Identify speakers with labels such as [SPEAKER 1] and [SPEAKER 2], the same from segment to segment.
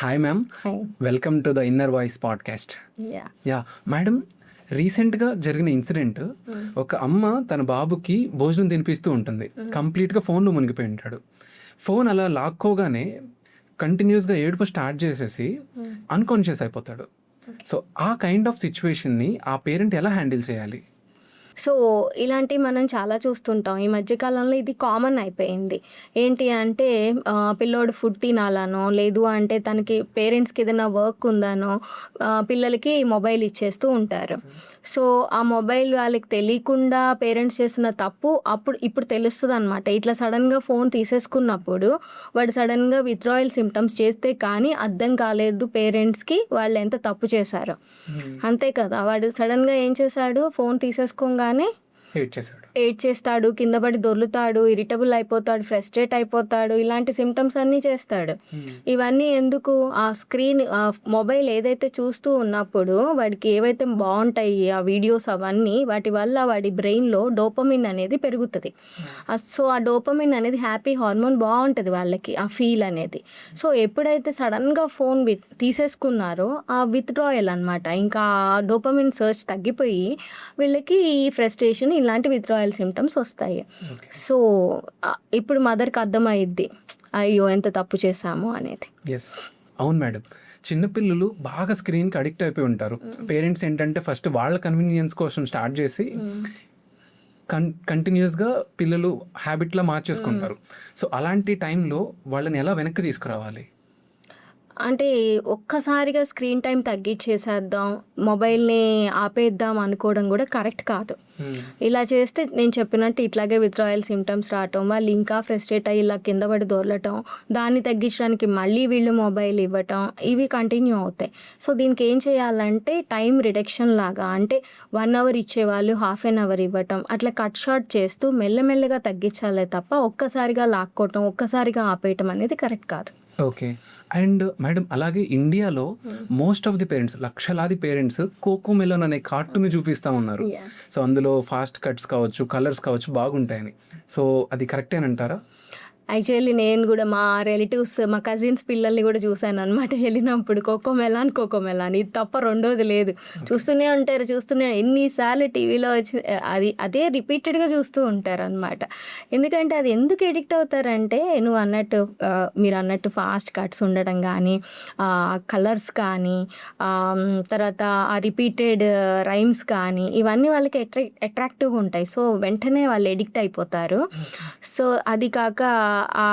[SPEAKER 1] Hi ma'am,
[SPEAKER 2] hi.
[SPEAKER 1] Welcome to the inner voice podcast.
[SPEAKER 2] Yeah
[SPEAKER 1] yeah madam, రీసెంట్గా జరిగిన incident, ఒక అమ్మ తన బాబుకి భోజనం తినిపిస్తూ ఉంటుంది. కంప్లీట్గా ఫోన్లో మునిగిపోయి ఉంటాడు. ఫోన్ అలా లాక్కోగానే కంటిన్యూస్గా ఏడుపు స్టార్ట్ చేసేసి అన్కాన్షియస్ అయిపోతాడు. సో ఆ కైండ్ ఆఫ్ సిచ్యువేషన్ని ఆ పేరెంట్ ఎలా హ్యాండిల్ చేయాలి?
[SPEAKER 2] సో ఇలాంటివి మనం చాలా చూస్తుంటాం. ఈ మధ్యకాలంలో ఇది కామన్ అయిపోయింది. ఏంటి అంటే పిల్లోడు ఫుడ్ తినాలనో, లేదు అంటే తనకి పేరెంట్స్కి ఏదైనా వర్క్ ఉందనో పిల్లలకి మొబైల్ ఇచ్చేస్తూ ఉంటారు. సో ఆ మొబైల్ వాళ్ళకి తెలియకుండా పేరెంట్స్ చేస్తున్న తప్పు ఇప్పుడు తెలుస్తుంది అనమాట. ఇట్లా సడన్గా ఫోన్ తీసేసుకున్నప్పుడు వాడు సడన్గా విత్డ్రాయల్ సిమ్టమ్స్ చేస్తే కానీ అర్థం కాలేదు పేరెంట్స్కి వాళ్ళు ఎంత తప్పు చేశారో. అంతే కదా, వాడు సడన్గా ఏం చేశాడు, ఫోన్ తీసేసుకోగానే ఏడ్ చేస్తాడు, కింద పడి దొర్లుతాడు, ఇరిటబుల్ అయిపోతాడు, ఫ్రస్ట్రేట్ అయిపోతాడు, ఇలాంటి సిమ్టమ్స్ అన్నీ చేస్తాడు. ఇవన్నీ ఎందుకు? ఆ స్క్రీన్, ఆ మొబైల్ ఏదైతే చూస్తూ ఉన్నప్పుడు వాడికి ఏవైతే బాగుంటాయి ఆ వీడియోస్ అవన్నీ, వాటి వల్ల వాడి బ్రెయిన్లో డోపమిన్ అనేది పెరుగుతుంది. సో ఆ డోపమిన్ అనేది హ్యాపీ హార్మోన్, బాగుంటుంది వాళ్ళకి ఆ ఫీల్ అనేది. సో ఎప్పుడైతే సడన్గా ఫోన్ తీసేసుకున్నారో ఆ విత్డ్రాయల్ అనమాట, ఇంకా డోపమిన్ సర్చ్ తగ్గిపోయి వీళ్ళకి ఈ ఫ్రస్ట్రేషన్, ఇలాంటి విత్డ్రాయల్ సిమ్టమ్స్ వస్తాయి. సో ఇప్పుడు మదర్కి అర్థమైద్ది, అయ్యో ఎంత తప్పు చేశాము అనేది.
[SPEAKER 1] ఎస్, అవును మేడం. చిన్నపిల్లలు బాగా స్క్రీన్కి అడిక్ట్ అయిపోయి ఉంటారు. పేరెంట్స్ ఏంటంటే ఫస్ట్ వాళ్ళ కన్వీనియన్స్ కోసం స్టార్ట్ చేసి కంటిన్యూస్గా పిల్లలు హ్యాబిట్లా మార్చేసుకుంటారు. సో అలాంటి టైంలో వాళ్ళని ఎలా వెనక్కి తీసుకురావాలి?
[SPEAKER 2] అంటే ఒక్కసారిగా స్క్రీన్ టైం తగ్గించేసేద్దాం, మొబైల్ని ఆపేద్దాం అనుకోవడం కూడా కరెక్ట్ కాదు. ఇలా చేస్తే నేను చెప్పినట్టు ఇట్లాగే విత్డ్రాయల్ సిమ్టమ్స్ రావటం, వాళ్ళు ఇంకా ఫ్రస్ట్రేట్ అయ్యి ఇలా కింద పడి దొరలటం, దాన్ని తగ్గించడానికి మళ్ళీ వీళ్ళు మొబైల్ ఇవ్వటం, ఇవి కంటిన్యూ అవుతాయి. సో దీనికి ఏం చేయాలంటే టైం రిడక్షన్ లాగా, అంటే 1 hour ఇచ్చేవాళ్ళు ½ hour ఇవ్వటం, అట్లా కట్ షార్ట్ చేస్తూ మెల్లమెల్లగా తగ్గించాలే తప్ప ఒక్కసారిగా లాక్కోవటం, ఒక్కసారిగా ఆపేయటం అనేది కరెక్ట్ కాదు.
[SPEAKER 1] ఓకే. అండ్ మేడం, అలాగే ఇండియాలో మోస్ట్ ఆఫ్ ది పేరెంట్స్, లక్షలాది పేరెంట్స్ కోకోమెలన్ అనే కార్టూన్ చూపిస్తూ ఉన్నారు. సో అందులో ఫాస్ట్ కట్స్ కావచ్చు, కలర్స్ కావచ్చు, బాగుంటాయని. సో అది కరెక్టేనంటారా?
[SPEAKER 2] యాక్చువల్లీ నేను కూడా మా రిలేటివ్స్, మా కజిన్స్ పిల్లల్ని కూడా చూశాను అనమాట. వెళ్ళినప్పుడు కోకోమెలాన్ ఇది తప్ప రెండోది లేదు. చూస్తూనే ఉంటారు, ఎన్నిసార్లు టీవీలో వచ్చి అదే రిపీటెడ్గా చూస్తూ ఉంటారు అనమాట. ఎందుకంటే అది ఎందుకు ఎడిక్ట్ అవుతారంటే, మీరు అన్నట్టు ఫాస్ట్ కట్స్ ఉండడం కానీ, కలర్స్ కానీ, తర్వాత ఆ రిపీటెడ్ రైమ్స్ కానీ, ఇవన్నీ వాళ్ళకి అట్రాక్టివ్గా ఉంటాయి. సో వెంటనే వాళ్ళు ఎడిక్ట్ అయిపోతారు. సో అది కాక ఆ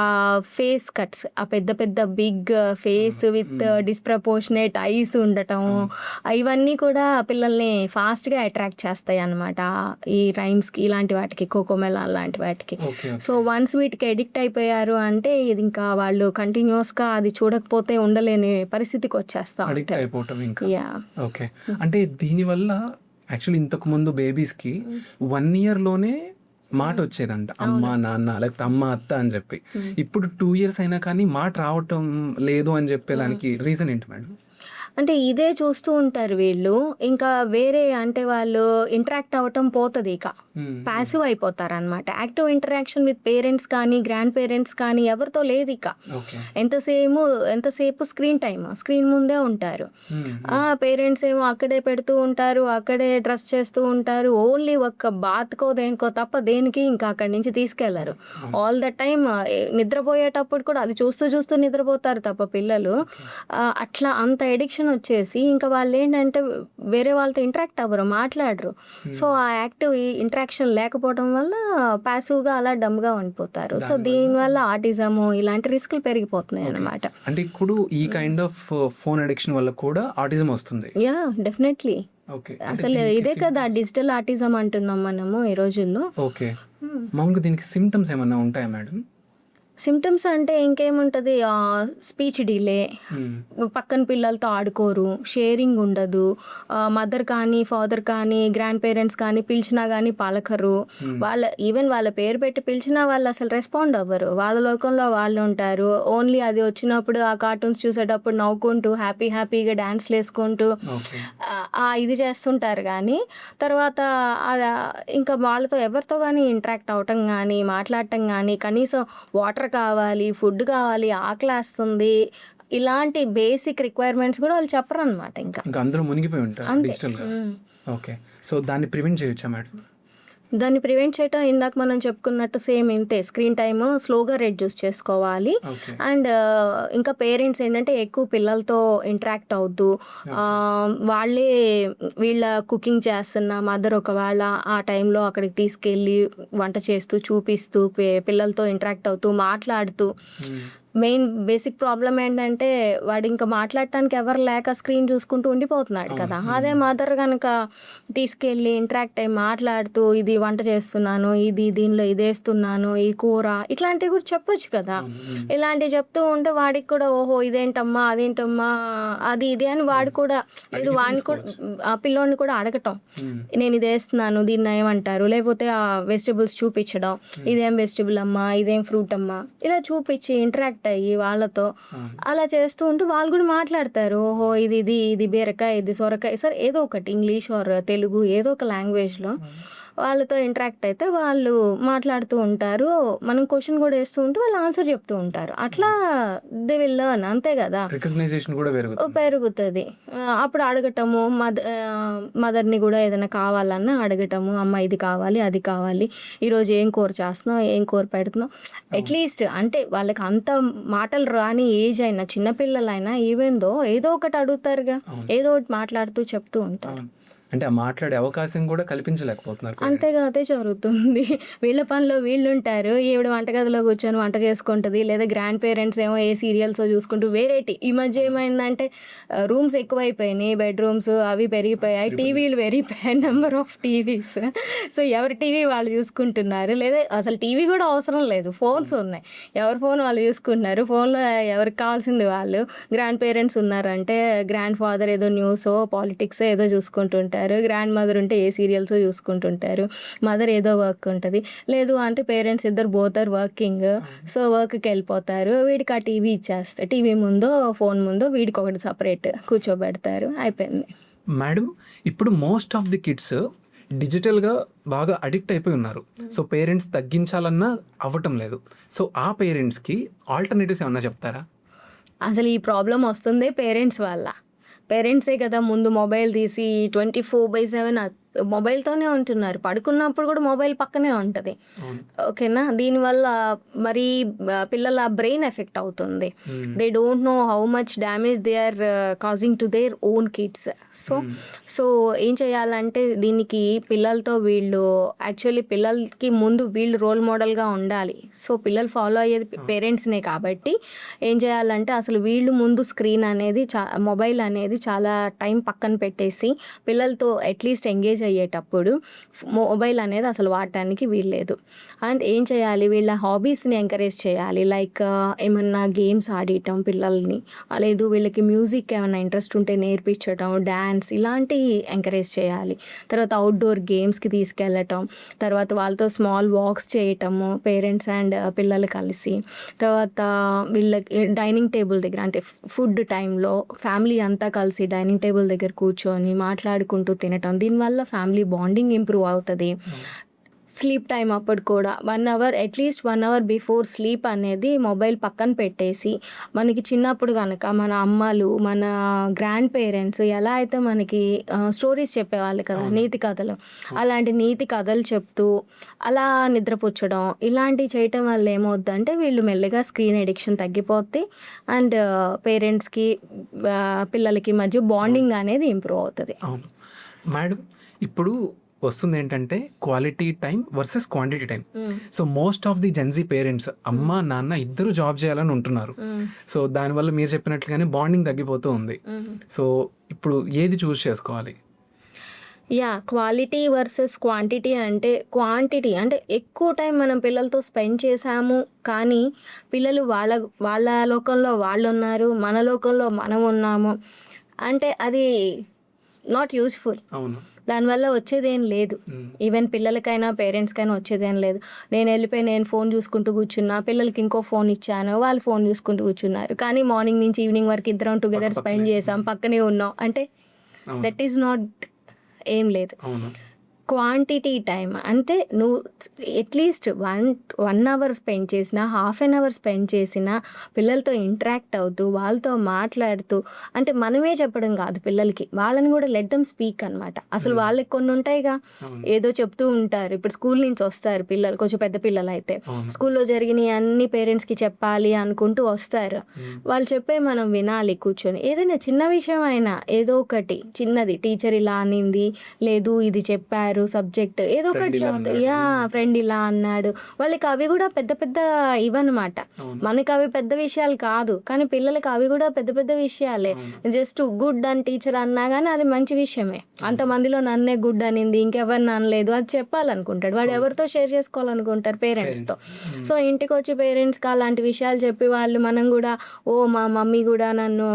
[SPEAKER 2] ఫేస్ కట్స్, ఆ పెద్ద పెద్ద big face with disproportionate eyes ఉండటం, ఇవన్నీ కూడా పిల్లల్ని ఫాస్ట్గా అట్రాక్ట్ చేస్తాయి అన్నమాట. ఈ రైమ్స్కి, ఇలాంటి వాటికి, కోకోమెలాన్ లాంటి వాటికి. సో వన్స్ వీటికి ఎడిక్ట్ అయిపోయారు అంటే ఇది ఇంకా వాళ్ళు కంటిన్యూస్గా అది చూడకపోతే ఉండలేని పరిస్థితికి వచ్చేస్తాం.
[SPEAKER 1] ఓకే. అంటే దీనివల్ల యాక్చువల్లీ ఇంతకుముందు బేబీస్కి 1 yearలోనే మాట వచ్చేదంట, అమ్మ నాన్న, లేకపోతే అమ్మ అత్త అని చెప్పి. ఇప్పుడు 2 years అయినా కానీ మాట రావటం లేదు అని చెప్పేదానికి రీజన్ ఏంటి మేడం?
[SPEAKER 2] అంటే ఇదే చూస్తూ ఉంటారు వీళ్ళు, ఇంకా వేరే అంటే వాళ్ళు ఇంటరాక్ట్ అవ్వటం పోతుంది, ఇక ప్యాసివ్ అయిపోతారు అనమాట. యాక్టివ్ ఇంటరాక్షన్ విత్ పేరెంట్స్ కానీ, గ్రాండ్ పేరెంట్స్ కానీ ఎవరితో లేదు ఇక. ఎంతసేపు స్క్రీన్ ముందే ఉంటారు. పేరెంట్స్ ఏమో అక్కడే పెడుతూ ఉంటారు, అక్కడే డ్రెస్ చేస్తూ ఉంటారు. ఓన్లీ ఒక్క బాత్కో దేనికో తప్ప దేనికి ఇంకా అక్కడి నుంచి తీసుకెళ్లరు. ఆల్ ద టైమ్ నిద్రపోయేటప్పుడు కూడా అది చూస్తూ నిద్రపోతారు తప్ప పిల్లలు. అట్లా అంత ఎడిక్షన్ వచ్చేసి ఇంకా వాళ్ళు ఏంటంటే వేరే వాళ్ళతో ఇంటరాక్ట్ అవ్వరు, మాట్లాడరు. సో ఆ యాక్టివ్ ఇంటరాక్షన్ లేకపోవడం వల్ల ప్యాసివ్గా అలా డమ్గా ఉండిపోతారు. సో దీనివల్ల ఆటిజము, ఇలాంటి రిస్కులు పెరిగిపోతున్నాయి అన్నమాట.
[SPEAKER 1] అంటే ఇప్పుడు ఈ కైండ్ ఆఫ్ ఫోన్ అడిక్షన్ వల్ల కూడా ఆటిజం వస్తుంది?
[SPEAKER 2] Yeah, definitely. అసలు ఇదే కదా డిజిటల్ ఆటిజం అంటున్నాం మనము ఈ రోజుల్లో.
[SPEAKER 1] ఓకే. మామూలుగా దీనికి సిమ్టమ్స్ ఏమన్నా ఉంటాయా మేడం?
[SPEAKER 2] సిమ్టమ్స్ అంటే ఇంకేముంటుంది, స్పీచ్ డిలే, పక్కన పిల్లలతో ఆడుకోరు, షేరింగ్ ఉండదు, మదర్ కానీ ఫాదర్ కానీ గ్రాండ్ పేరెంట్స్ కానీ పిలిచినా కానీ పలకరు, ఈవెన్ వాళ్ళ పేరు పెట్టి పిలిచినా వాళ్ళు అసలు రెస్పాండ్ అవ్వరు, వాళ్ళ లోకంలో వాళ్ళు ఉంటారు. ఓన్లీ అది వచ్చినప్పుడు ఆ కార్టూన్స్ చూసేటప్పుడు నవ్వుకుంటూ హ్యాపీగా డాన్స్లు వేసుకుంటూ ఇది చేస్తుంటారు. కానీ తర్వాత ఇంకా వాళ్ళతో ఎవరితో కానీ ఇంటరాక్ట్ అవటం కానీ, మాట్లాడటం కానీ, కనీసం వాటర్ కావాలి, ఫుడ్ కావాలి, ఆకలేస్తుంది, ఇలాంటి బేసిక్ రిక్వైర్మెంట్స్ కూడా వాళ్ళు చెప్పరు అనమాట. ఇంకా
[SPEAKER 1] అందరూ మునిగిపోయి ఉంటారు డిజిటల్గా. ఓకే, సో దాన్ని ప్రివెంట్ చేయొచ్చా మేడం?
[SPEAKER 2] దాన్ని ప్రివెంట్ చేయటం ఇందాక మనం చెప్పుకున్నట్టు సేమ్ ఇంతే, స్క్రీన్ టైమ్ స్లోగా రెడ్యూస్ చేసుకోవాలి. అండ్ ఇంకా పేరెంట్స్ ఏంటంటే ఎక్కువ పిల్లలతో ఇంటరాక్ట్ అవుతూ వాళ్ళే వీళ్ళ కుకింగ్ చేస్తున్న మదర్ ఒకవేళ ఆ టైంలో అక్కడికి తీసుకెళ్ళి వంట చేస్తూ చూపిస్తూ పిల్లలతో ఇంటరాక్ట్ అవుతూ మాట్లాడుతూ. మెయిన్ బేసిక్ ప్రాబ్లం ఏంటంటే వాడు ఇంకా మాట్లాడటానికి ఎవరు లేక స్క్రీన్ చూసుకుంటూ ఉండిపోతున్నాడు కదా. అదే మదర్ కనుక తీసుకెళ్ళి ఇంటరాక్ట్ అయ్యి మాట్లాడుతూ ఇది వంట చేస్తున్నాను, ఇది దీనిలో ఇది వేస్తున్నాను, ఈ కూర, ఇట్లాంటివి కూడా చెప్పొచ్చు కదా. ఇలాంటివి చెప్తూ ఉంటే వాడికి కూడా ఓహో ఇదేంటమ్మా అదేంటమ్మా అది ఇది అని వాడు కూడా లేదు, వాడిని కూడా ఆ పిల్లోని కూడా అడగటం, నేను ఇది వేస్తున్నాను దీన్ని ఏమంటారు, లేకపోతే ఆ వెజిటబుల్స్ చూపించడం, ఇదేం వెజిటబుల్ అమ్మా ఇదేం ఫ్రూట్ అమ్మా, ఇలా చూపించి ఇంటరాక్ట్ అయ్యి వాళ్ళతో అలా చేస్తూ ఉంటే వాళ్ళు కూడా మాట్లాడతారు. ఓహో ఇది బీరకాయ, ఇది సొరకాయ, సరే ఏదో ఒకటి ఇంగ్లీష్ ఆర్ తెలుగు ఏదో ఒక లాంగ్వేజ్లో వాళ్ళతో ఇంటరాక్ట్ అయితే వాళ్ళు మాట్లాడుతూ ఉంటారు. మనం క్వశ్చన్ కూడా వేస్తూ ఉంటే వాళ్ళు ఆన్సర్ చెప్తూ ఉంటారు. అట్లా దే విల్ లెర్న్, అంతే కదా,
[SPEAKER 1] రికగ్నైజేషన్ కూడా
[SPEAKER 2] పెరుగుతుంది. అప్పుడు అడగటము, మదర్ని కూడా ఏదైనా కావాలన్నా అడగటము, అమ్మ ఇది కావాలి అది కావాలి, ఈరోజు ఏం కూర చేస్తున్నావు, ఏం కూర పెడుతున్నావు, అట్లీస్ట్ అంటే వాళ్ళకి అంత మాటలు రాని ఏజ్ అయినా చిన్నపిల్లలైనా ఈవెన్ దో ఏదో ఒకటి అడుగుతారుగా, ఏదో ఒకటి మాట్లాడుతూ చెప్తూ ఉంటారు.
[SPEAKER 1] అంటే ఆ మాట్లాడే అవకాశం కూడా కల్పించలేకపోతున్నారు.
[SPEAKER 2] అంతేగా, అదే జరుగుతుంది. వీళ్ళ పనిలో వీళ్ళు ఉంటారు, ఈవిడ వంటగదిలో కూర్చొని వంట చేసుకుంటుంది, లేదా గ్రాండ్ పేరెంట్స్ ఏమో ఏ సీరియల్స్ చూసుకుంటూ వెరైటీ. ఈ మధ్య ఏమైందంటే రూమ్స్ ఎక్కువైపోయినాయి, బెడ్రూమ్స్ అవి పెరిగిపోయాయి, టీవీలు పెరిగిపోయాయి, నెంబర్ ఆఫ్ టీవీస్. సో ఎవరి టీవీ వాళ్ళు చూసుకుంటున్నారు, లేదా అసలు టీవీ కూడా అవసరం లేదు, ఫోన్స్ ఉన్నాయి, ఎవరి ఫోన్ వాళ్ళు చూసుకుంటున్నారు, ఫోన్లో ఎవరికి కావాల్సింది వాళ్ళు. గ్రాండ్ పేరెంట్స్ ఉన్నారంటే గ్రాండ్ ఫాదర్ ఏదో న్యూస్ పాలిటిక్స్ ఏదో చూసుకుంటుంటారు, గ్రాండ్ మదర్ ఉంటే ఏ సీరియల్స్ చూసుకుంటుంటారు, మదర్ ఏదో వర్క్ ఉంటుంది, లేదు అంటే పేరెంట్స్ ఇద్దరు బోత్ ఆర్ వర్కింగ్, సో వర్క్కి వెళ్ళిపోతారు. వీడికి ఆ టీవీ ఇచ్చేస్తారు, టీవీ ముందో ఫోన్ ముందో వీడికి ఒకటి సపరేట్ కూర్చోబెడతారు, అయిపోయింది.
[SPEAKER 1] మేడం, ఇప్పుడు మోస్ట్ ఆఫ్ ది కిడ్స్ డిజిటల్గా బాగా అడిక్ట్ అయిపోయి ఉన్నారు. సో పేరెంట్స్ తగ్గించాలన్నా అవ్వటం లేదు. సో ఆ పేరెంట్స్కి ఆల్టర్నేటివ్స్ ఏమన్నా చెప్తారా?
[SPEAKER 2] అసలు ఈ ప్రాబ్లం వస్తుందే పేరెంట్స్ వల్ల. పేరెంట్సే కదా ముందు మొబైల్ తీసి 24/7 మొబైల్తోనే ఉంటున్నారు, పడుకున్నప్పుడు కూడా మొబైల్ పక్కనే ఉంటుంది. ఓకేనా, దీనివల్ల మరి పిల్లల బ్రెయిన్ ఎఫెక్ట్ అవుతుంది. They don't know how much damage they are causing to their own kids. So ఏం చేయాలంటే దీనికి పిల్లలతో వీళ్ళు యాక్చువల్లీ పిల్లలకి ముందు వీళ్ళు రోల్ మోడల్గా ఉండాలి. సో పిల్లలు ఫాలో అయ్యేది పేరెంట్స్నే కాబట్టి ఏం చేయాలంటే అసలు వీళ్ళు ముందు స్క్రీన్ అనేది మొబైల్ అనేది చాలా టైం పక్కన పెట్టేసి పిల్లలతో అట్లీస్ట్ ఎంగేజ్ అయ్యేటప్పుడు మొబైల్ అనేది అసలు వాడటానికి వీల్లేదు. అండ్ ఏం చేయాలి, వీళ్ళ హాబీస్ని ఎంకరేజ్ చేయాలి. లైక్ ఏమన్నా గేమ్స్ ఆడటం పిల్లల్ని, లేదు వీళ్ళకి మ్యూజిక్ ఏమైనా ఇంట్రెస్ట్ ఉంటే నేర్పించడం, డ్యాన్స్ ఇలాంటివి ఎంకరేజ్ చేయాలి. తర్వాత అవుట్డోర్ గేమ్స్కి తీసుకెళ్ళటం, తర్వాత వాళ్ళతో స్మాల్ వాక్స్ చేయటము పేరెంట్స్ అండ్ పిల్లలు కలిసి. తర్వాత వీళ్ళకి డైనింగ్ టేబుల్ దగ్గర అంటే ఫుడ్ టైంలో ఫ్యామిలీ అంతా కలిసి డైనింగ్ టేబుల్ దగ్గర కూర్చొని మాట్లాడుకుంటూ తినటం, దీనివల్ల ఫ్యామిలీ బాండింగ్ ఇంప్రూవ్ అవుతుంది. స్లీప్ టైం అప్పుడు కూడా 1 hour at least 1 hour before sleep అనేది మొబైల్ పక్కన పెట్టేసి, మనకి చిన్నప్పుడు కనుక మన అమ్మలు మన గ్రాండ్ పేరెంట్స్ ఎలా అయితే మనకి స్టోరీస్ చెప్పేవాళ్ళు కదా, నీతి కథలు, అలాంటి నీతి కథలు చెప్తూ అలా నిద్రపుచ్చడం ఇలాంటివి చేయటం వల్ల ఏమవుద్దంటే వీళ్ళు మెల్లగా స్క్రీన్ ఎడిక్షన్ తగ్గిపోద్ది అండ్ పేరెంట్స్కి పిల్లలకి మధ్య బాండింగ్ అనేది ఇంప్రూవ్ అవుతుంది.
[SPEAKER 1] మేడం, ఇప్పుడు వస్తుంది ఏంటంటే quality time versus quantity time. So most of the Gen Z parents అమ్మ నాన్న ఇద్దరు జాబ్ చేయాలని ఉంటున్నారు. సో దానివల్ల మీరు చెప్పినట్లుగానే బాండింగ్ తగ్గిపోతూ ఉంది. సో ఇప్పుడు ఏది చూస్ చేసుకోవాలి?
[SPEAKER 2] క్వాలిటీ వర్సెస్ క్వాంటిటీ అంటే, క్వాంటిటీ అంటే ఎక్కువ టైం మనం పిల్లలతో స్పెండ్ చేసాము కానీ పిల్లలు వాళ్ళ లోకంలో వాళ్ళు ఉన్నారు, మన లోకంలో మనం ఉన్నాము అంటే అది నాట్ యూస్ఫుల్.
[SPEAKER 1] అవును,
[SPEAKER 2] దానివల్ల వచ్చేదేం లేదు. ఈవెన్ పిల్లలకైనా పేరెంట్స్కైనా వచ్చేదేం లేదు. నేను వెళ్ళిపోయి నేను ఫోన్ చూసుకుంటూ కూర్చున్నా, పిల్లలకి ఇంకో ఫోన్ ఇచ్చాను, వాళ్ళు ఫోన్ చూసుకుంటూ కూర్చున్నారు, కానీ మార్నింగ్ నుంచి ఈవినింగ్ వరకు ఇద్దరం టుగెదర్ స్పెండ్ చేసాం, పక్కనే ఉన్నాం అంటే దట్ ఈస్ నాట్ ఏం లేదు. క్వాంటిటీ టైం అంటే నువ్వు అట్లీస్ట్ 1 అవర్ స్పెండ్ చేసినా, హాఫ్ అన్ అవర్ స్పెండ్ చేసినా పిల్లలతో ఇంటరాక్ట్ అవుతూ, వాళ్ళతో మాట్లాడుతూ, అంటే మనమే చెప్పడం కాదు పిల్లలకి, వాళ్ళని కూడా లెట్ దెమ్ స్పీక్ అనమాట. అసలు వాళ్ళకి కొన్ని ఉంటాయిగా, ఏదో చెప్తూ ఉంటారు. ఇప్పుడు స్కూల్ నుంచి వస్తారు పిల్లలు, కొంచెం పెద్ద పిల్లలు అయితే స్కూల్లో జరిగినవి అన్ని పేరెంట్స్కి చెప్పాలి అనుకుంటూ వస్తారు. వాళ్ళు చెప్పే మనం వినాలి కూర్చొని. ఏదైనా చిన్న విషయం అయినా ఏదో ఒకటి చిన్నది, టీచర్ ఇలా అనింది, లేదు ఇది చెప్పారు సబ్జెక్ట్, ఏదో ఒకటి చెప్తా, యా ఫ్రెండ్ ఇలా అన్నాడు. వాళ్ళకి అవి కూడా పెద్ద పెద్ద ఇవన్నమాట. మనకి అవి పెద్ద విషయాలు కాదు, కానీ పిల్లలకి అవి కూడా పెద్ద పెద్ద విషయాలే. జస్ట్ గుడ్ అని టీచర్ అన్నా కానీ అది మంచి విషయమే. అంతమందిలో నన్నే గుడ్ అనింది, ఇంకెవరిని అనలేదు, అది చెప్పాలనుకుంటాడు. వాడు ఎవరితో షేర్ చేసుకోవాలనుకుంటారు? పేరెంట్స్తో. సో ఇంటికి వచ్చి పేరెంట్స్కి అలాంటి విషయాలు చెప్పి వాళ్ళు, మనం కూడా ఓ మా మమ్మీ కూడా నన్ను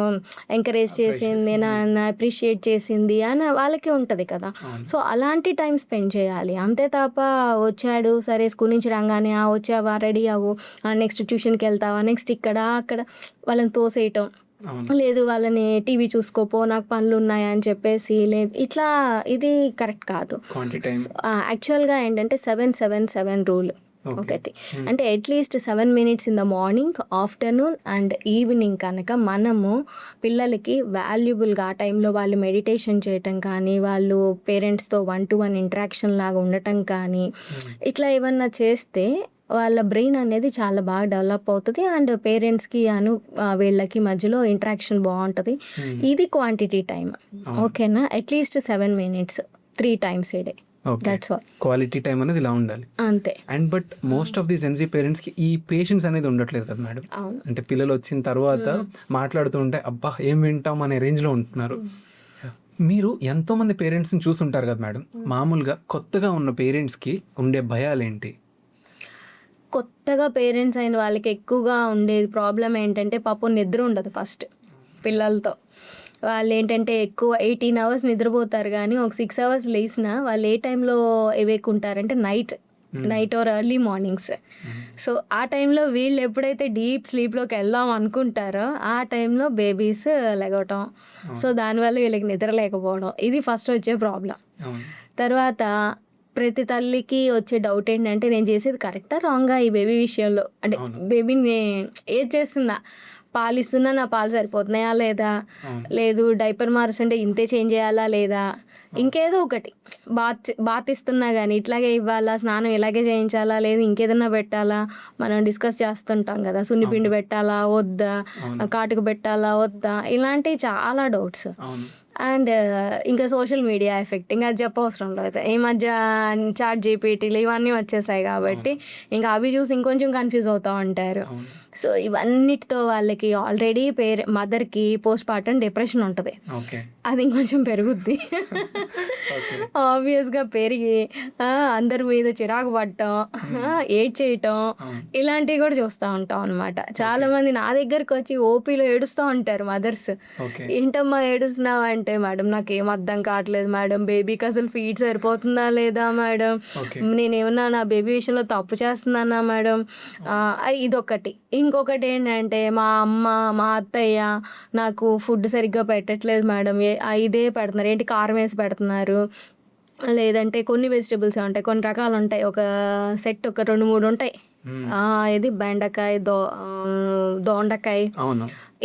[SPEAKER 2] ఎంకరేజ్ చేసింది, నన్ను అప్రిషియేట్ చేసింది అని వాళ్ళకి ఉంటుంది కదా. సో అలాంటి టైం స్పెండ్ చేయాలి. అంతే తప్ప వచ్చాడు సరే స్కూల్ నుంచి రాగానే వచ్చావా, రెడీ అవ్వు, నెక్స్ట్ ట్యూషన్కి వెళ్తావా, నెక్స్ట్ ఇక్కడ అక్కడ వాళ్ళని తోసేయటం, లేదు వాళ్ళని టీవీ చూసుకోపో నాకు పనులు ఉన్నాయి అని చెప్పేసి, లేదు ఇట్లా, ఇది కరెక్ట్ కాదు. యాక్చువల్గా ఏంటంటే 7-7-7 రూల్ ఒకటి. అంటే at least 7 minutes in the morning, afternoon and evening కనుక మనము పిల్లలకి వాల్యుబుల్గా ఆ టైంలో వాళ్ళు మెడిటేషన్ చేయటం కానీ, వాళ్ళు పేరెంట్స్తో 1-to-1 ఇంటరాక్షన్ లాగా ఉండటం కానీ, ఇట్లా ఏమన్నా చేస్తే వాళ్ళ బ్రెయిన్ అనేది చాలా బాగా డెవలప్ అవుతుంది. అండ్ పేరెంట్స్కి వీళ్ళకి మధ్యలో ఇంటరాక్షన్ బాగుంటుంది. ఇది క్వాంటిటీ టైం. ఓకేనా? At least 7 minutes 3 times a day.
[SPEAKER 1] Quality time అనేది ఇలా ఉండాలి
[SPEAKER 2] అంతే.
[SPEAKER 1] And but most of the Gen Z parents కి ఈ పేషెన్స్ అనేది ఉండట్లేదు కదా మేడం. అంటే పిల్లలు వచ్చిన తర్వాత మాట్లాడుతూ ఉంటే అబ్బా ఏం వింటాం అనే రేంజ్ లో ఉంటున్నారు. మీరు ఎంతో మంది పేరెంట్స్ ని చూసుంటారు కదా మేడం. మామూలుగా కొత్తగా ఉన్న పేరెంట్స్ కి ఉండే భయాలు ఏంటి?
[SPEAKER 2] కొత్తగా పేరెంట్స్ అయిన వాళ్ళకి ఎక్కువగా ఉండే ప్రాబ్లం ఏంటంటే పాపం నిద్ర ఉండదు ఫస్ట్ పిల్లలతో. వాళ్ళు ఏంటంటే ఎక్కువ 18 hours నిద్రపోతారు, కానీ ఒక 6 hours లేసినా వాళ్ళు ఏ టైంలో ఎవేకుంటారంటే night or early mornings. So ఆ టైంలో వీళ్ళు ఎప్పుడైతే డీప్ స్లీప్లోకి వెళ్దాం అనుకుంటారో ఆ టైంలో బేబీస్ లెగవటం. సో దానివల్ల వీళ్ళకి నిద్ర లేకపోవడం, ఇది ఫస్ట్ వచ్చే ప్రాబ్లం. తర్వాత ప్రతి తల్లికి వచ్చే డౌట్ ఏంటంటే నేను చేసేది కరెక్టా రాంగా ఈ బేబీ విషయంలో. అంటే బేబీని ఏది చేస్తున్నా, పాలు ఇస్తున్నా నా పాలు సరిపోతున్నాయా లేదా, లేదు డైపర్ మారుస్తుంటే ఇంతే చేంజ్ చేయాలా లేదా, ఇంకేదో ఒకటి బాత్ ఇస్తున్నా కానీ ఇట్లాగే ఇవ్వాలా, స్నానం ఇలాగే చేయించాలా, లేదు ఇంకేదన్నా పెట్టాలా, మనం డిస్కస్ చేస్తుంటాం కదా, సున్నిపిండి పెట్టాలా వద్దా, కాటుకు పెట్టాలా వద్దా, ఇలాంటివి చాలా డౌట్స్. అండ్ ఇంకా సోషల్ మీడియా ఎఫెక్ట్, ఇంకా అది చెప్పవసరం లేదు. ఈ మధ్య చాట్ జీపీటీలు ఇవన్నీ వచ్చేసాయి కాబట్టి ఇంకా అవి చూసి ఇంకొంచెం కన్ఫ్యూజ్ అవుతూ ఉంటారు. సో ఇవన్నిటితో వాళ్ళకి ఆల్రెడీ మదర్కి పోస్ట్ పార్టం డిప్రెషన్ ఉంటుంది, అది ఇంకొంచెం పెరుగుద్ది. ఆబ్వియస్గా పెరిగి అందరి మీద చిరాకు పడటం, ఏడ్ చేయటం, ఇలాంటివి కూడా చూస్తూ ఉంటాం అనమాట. చాలా మంది నా దగ్గరకు వచ్చి ఓపీలో ఏడుస్తూ ఉంటారు మదర్స్. ఏంటమ్మా ఏడుస్తున్నావు అంటే, మేడం నాకు ఏం అర్థం కావట్లేదు మేడం, బేబీకి అసలు ఫీడ్ సరిపోతుందా లేదా మేడం, నేనేమన్నా నా బేబీ విషయంలో తప్పు చేస్తున్నానా మేడం. ఇదొకటి. ఇంకొకటి ఏంటంటే మా అమ్మ మా అత్తయ్య నాకు ఫుడ్ సరిగ్గా పెట్టట్లేదు మేడం, ఇదే పెడుతున్నారు, ఏంటి కారం వేసి పెడుతున్నారు, లేదంటే కొన్ని వెజిటబుల్స్ ఉంటాయి, కొన్ని రకాలు ఉంటాయి, ఒక సెట్ ఒక 2-3 ఉంటాయి, ఇది బెండకాయ, దొండకాయ,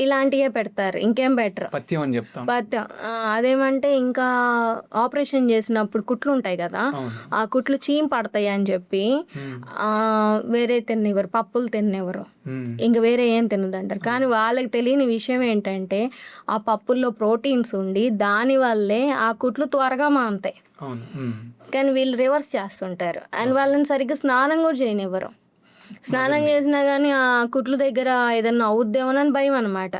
[SPEAKER 2] ఇలాంటివే పెడతారు, ఇంకేం బెటర్ పథ్యం. అదేమంటే ఇంకా ఆపరేషన్ చేసినప్పుడు కుట్లు ఉంటాయి కదా, ఆ కుట్లు చీమ్ పడతాయి అని చెప్పి వేరే తినేవారు, పప్పులు తినేవారు, ఇంకా వేరే ఏం తినదంటారు. కానీ వాళ్ళకి తెలియని విషయం ఏంటంటే ఆ పప్పుల్లో ప్రోటీన్స్ ఉండి దానివల్లే ఆ కుట్లు త్వరగా మానుతాయి. కానీ వీళ్ళు రివర్స్ చేస్తుంటారు. అండ్ వాళ్ళని సరిగ్గా స్నానం కూడా చేయనివ్వరు. స్నానం చేసినా కానీ ఆ కుట్లు దగ్గర ఏదన్నా అవుద్దేమోనని భయం అనమాట.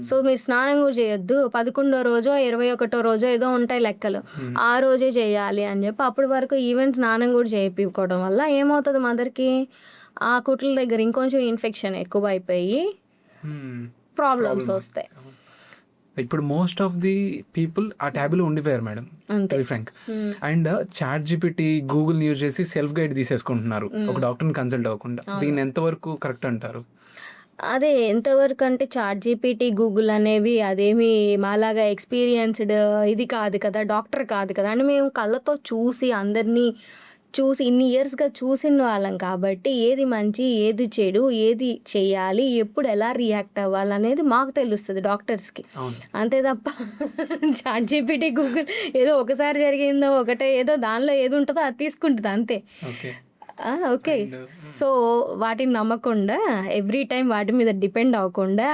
[SPEAKER 2] సో మీరు స్నానం కూడా చేయొద్దు, 11వ రోజో 21వ రోజో ఏదో ఉంటాయి లెక్కలు, ఆ రోజే చేయాలి అని చెప్పి అప్పటి వరకు ఈవెన్ స్నానం కూడా చేయించుకోవడం వల్ల ఏమవుతుంది, మదర్కి ఆ కుట్ల దగ్గర ఇంకొంచెం ఇన్ఫెక్షన్ ఎక్కువ అయిపోయి ప్రాబ్లమ్స్ వస్తాయి.
[SPEAKER 1] ఇప్పుడు మోస్ట్ ఆఫ్ ది పీపుల్ ఆ ట్యాబ్లో ఉండిపోయారు madam, to be frank. And chat GPT, Google use చేసి సెల్ఫ్ గైడ్ తీసేసుకుంటున్నారు, ఒక డాక్టర్ని కన్సల్ట్ అవ్వకుండా. దీన్ని ఎంతవరకు కరెక్ట్ అంటారు?
[SPEAKER 2] అదే ఎంతవరకు అంటే చాట్ జీపీటీ, గూగుల్ అనేవి అదేమి మాలాగా ఎక్స్‌పీరియన్స్‌డ్ ఇది కాదు కదా! డాక్టర్ కాదు కదా! అంటే మేము కళ్ళతో చూసి అందరిని చూసి ఇన్ని ఇయర్స్‌గా చూసిన వాళ్ళం కాబట్టి ఏది మంచి, ఏది చెడు, ఏది చేయాలి, ఎప్పుడు ఎలా రియాక్ట్ అవ్వాలనేది మాకు తెలుస్తది డాక్టర్స్‌కి.
[SPEAKER 1] అవును.
[SPEAKER 2] అంతే తప్ప చాట్ జీపీటీ, గూగుల్ ఏదో ఒకసారి జరిగిందో ఒకటే ఏదో దానిలో ఏది ఉంటదో అది తీసుకుంటది అంతే.
[SPEAKER 1] ఓకే.
[SPEAKER 2] ఓకే. సో, వాటిని నమ్మకుండా ఎవ్రీ టైమ్ వాటి మీద డిపెండ్ అవ్వకుండా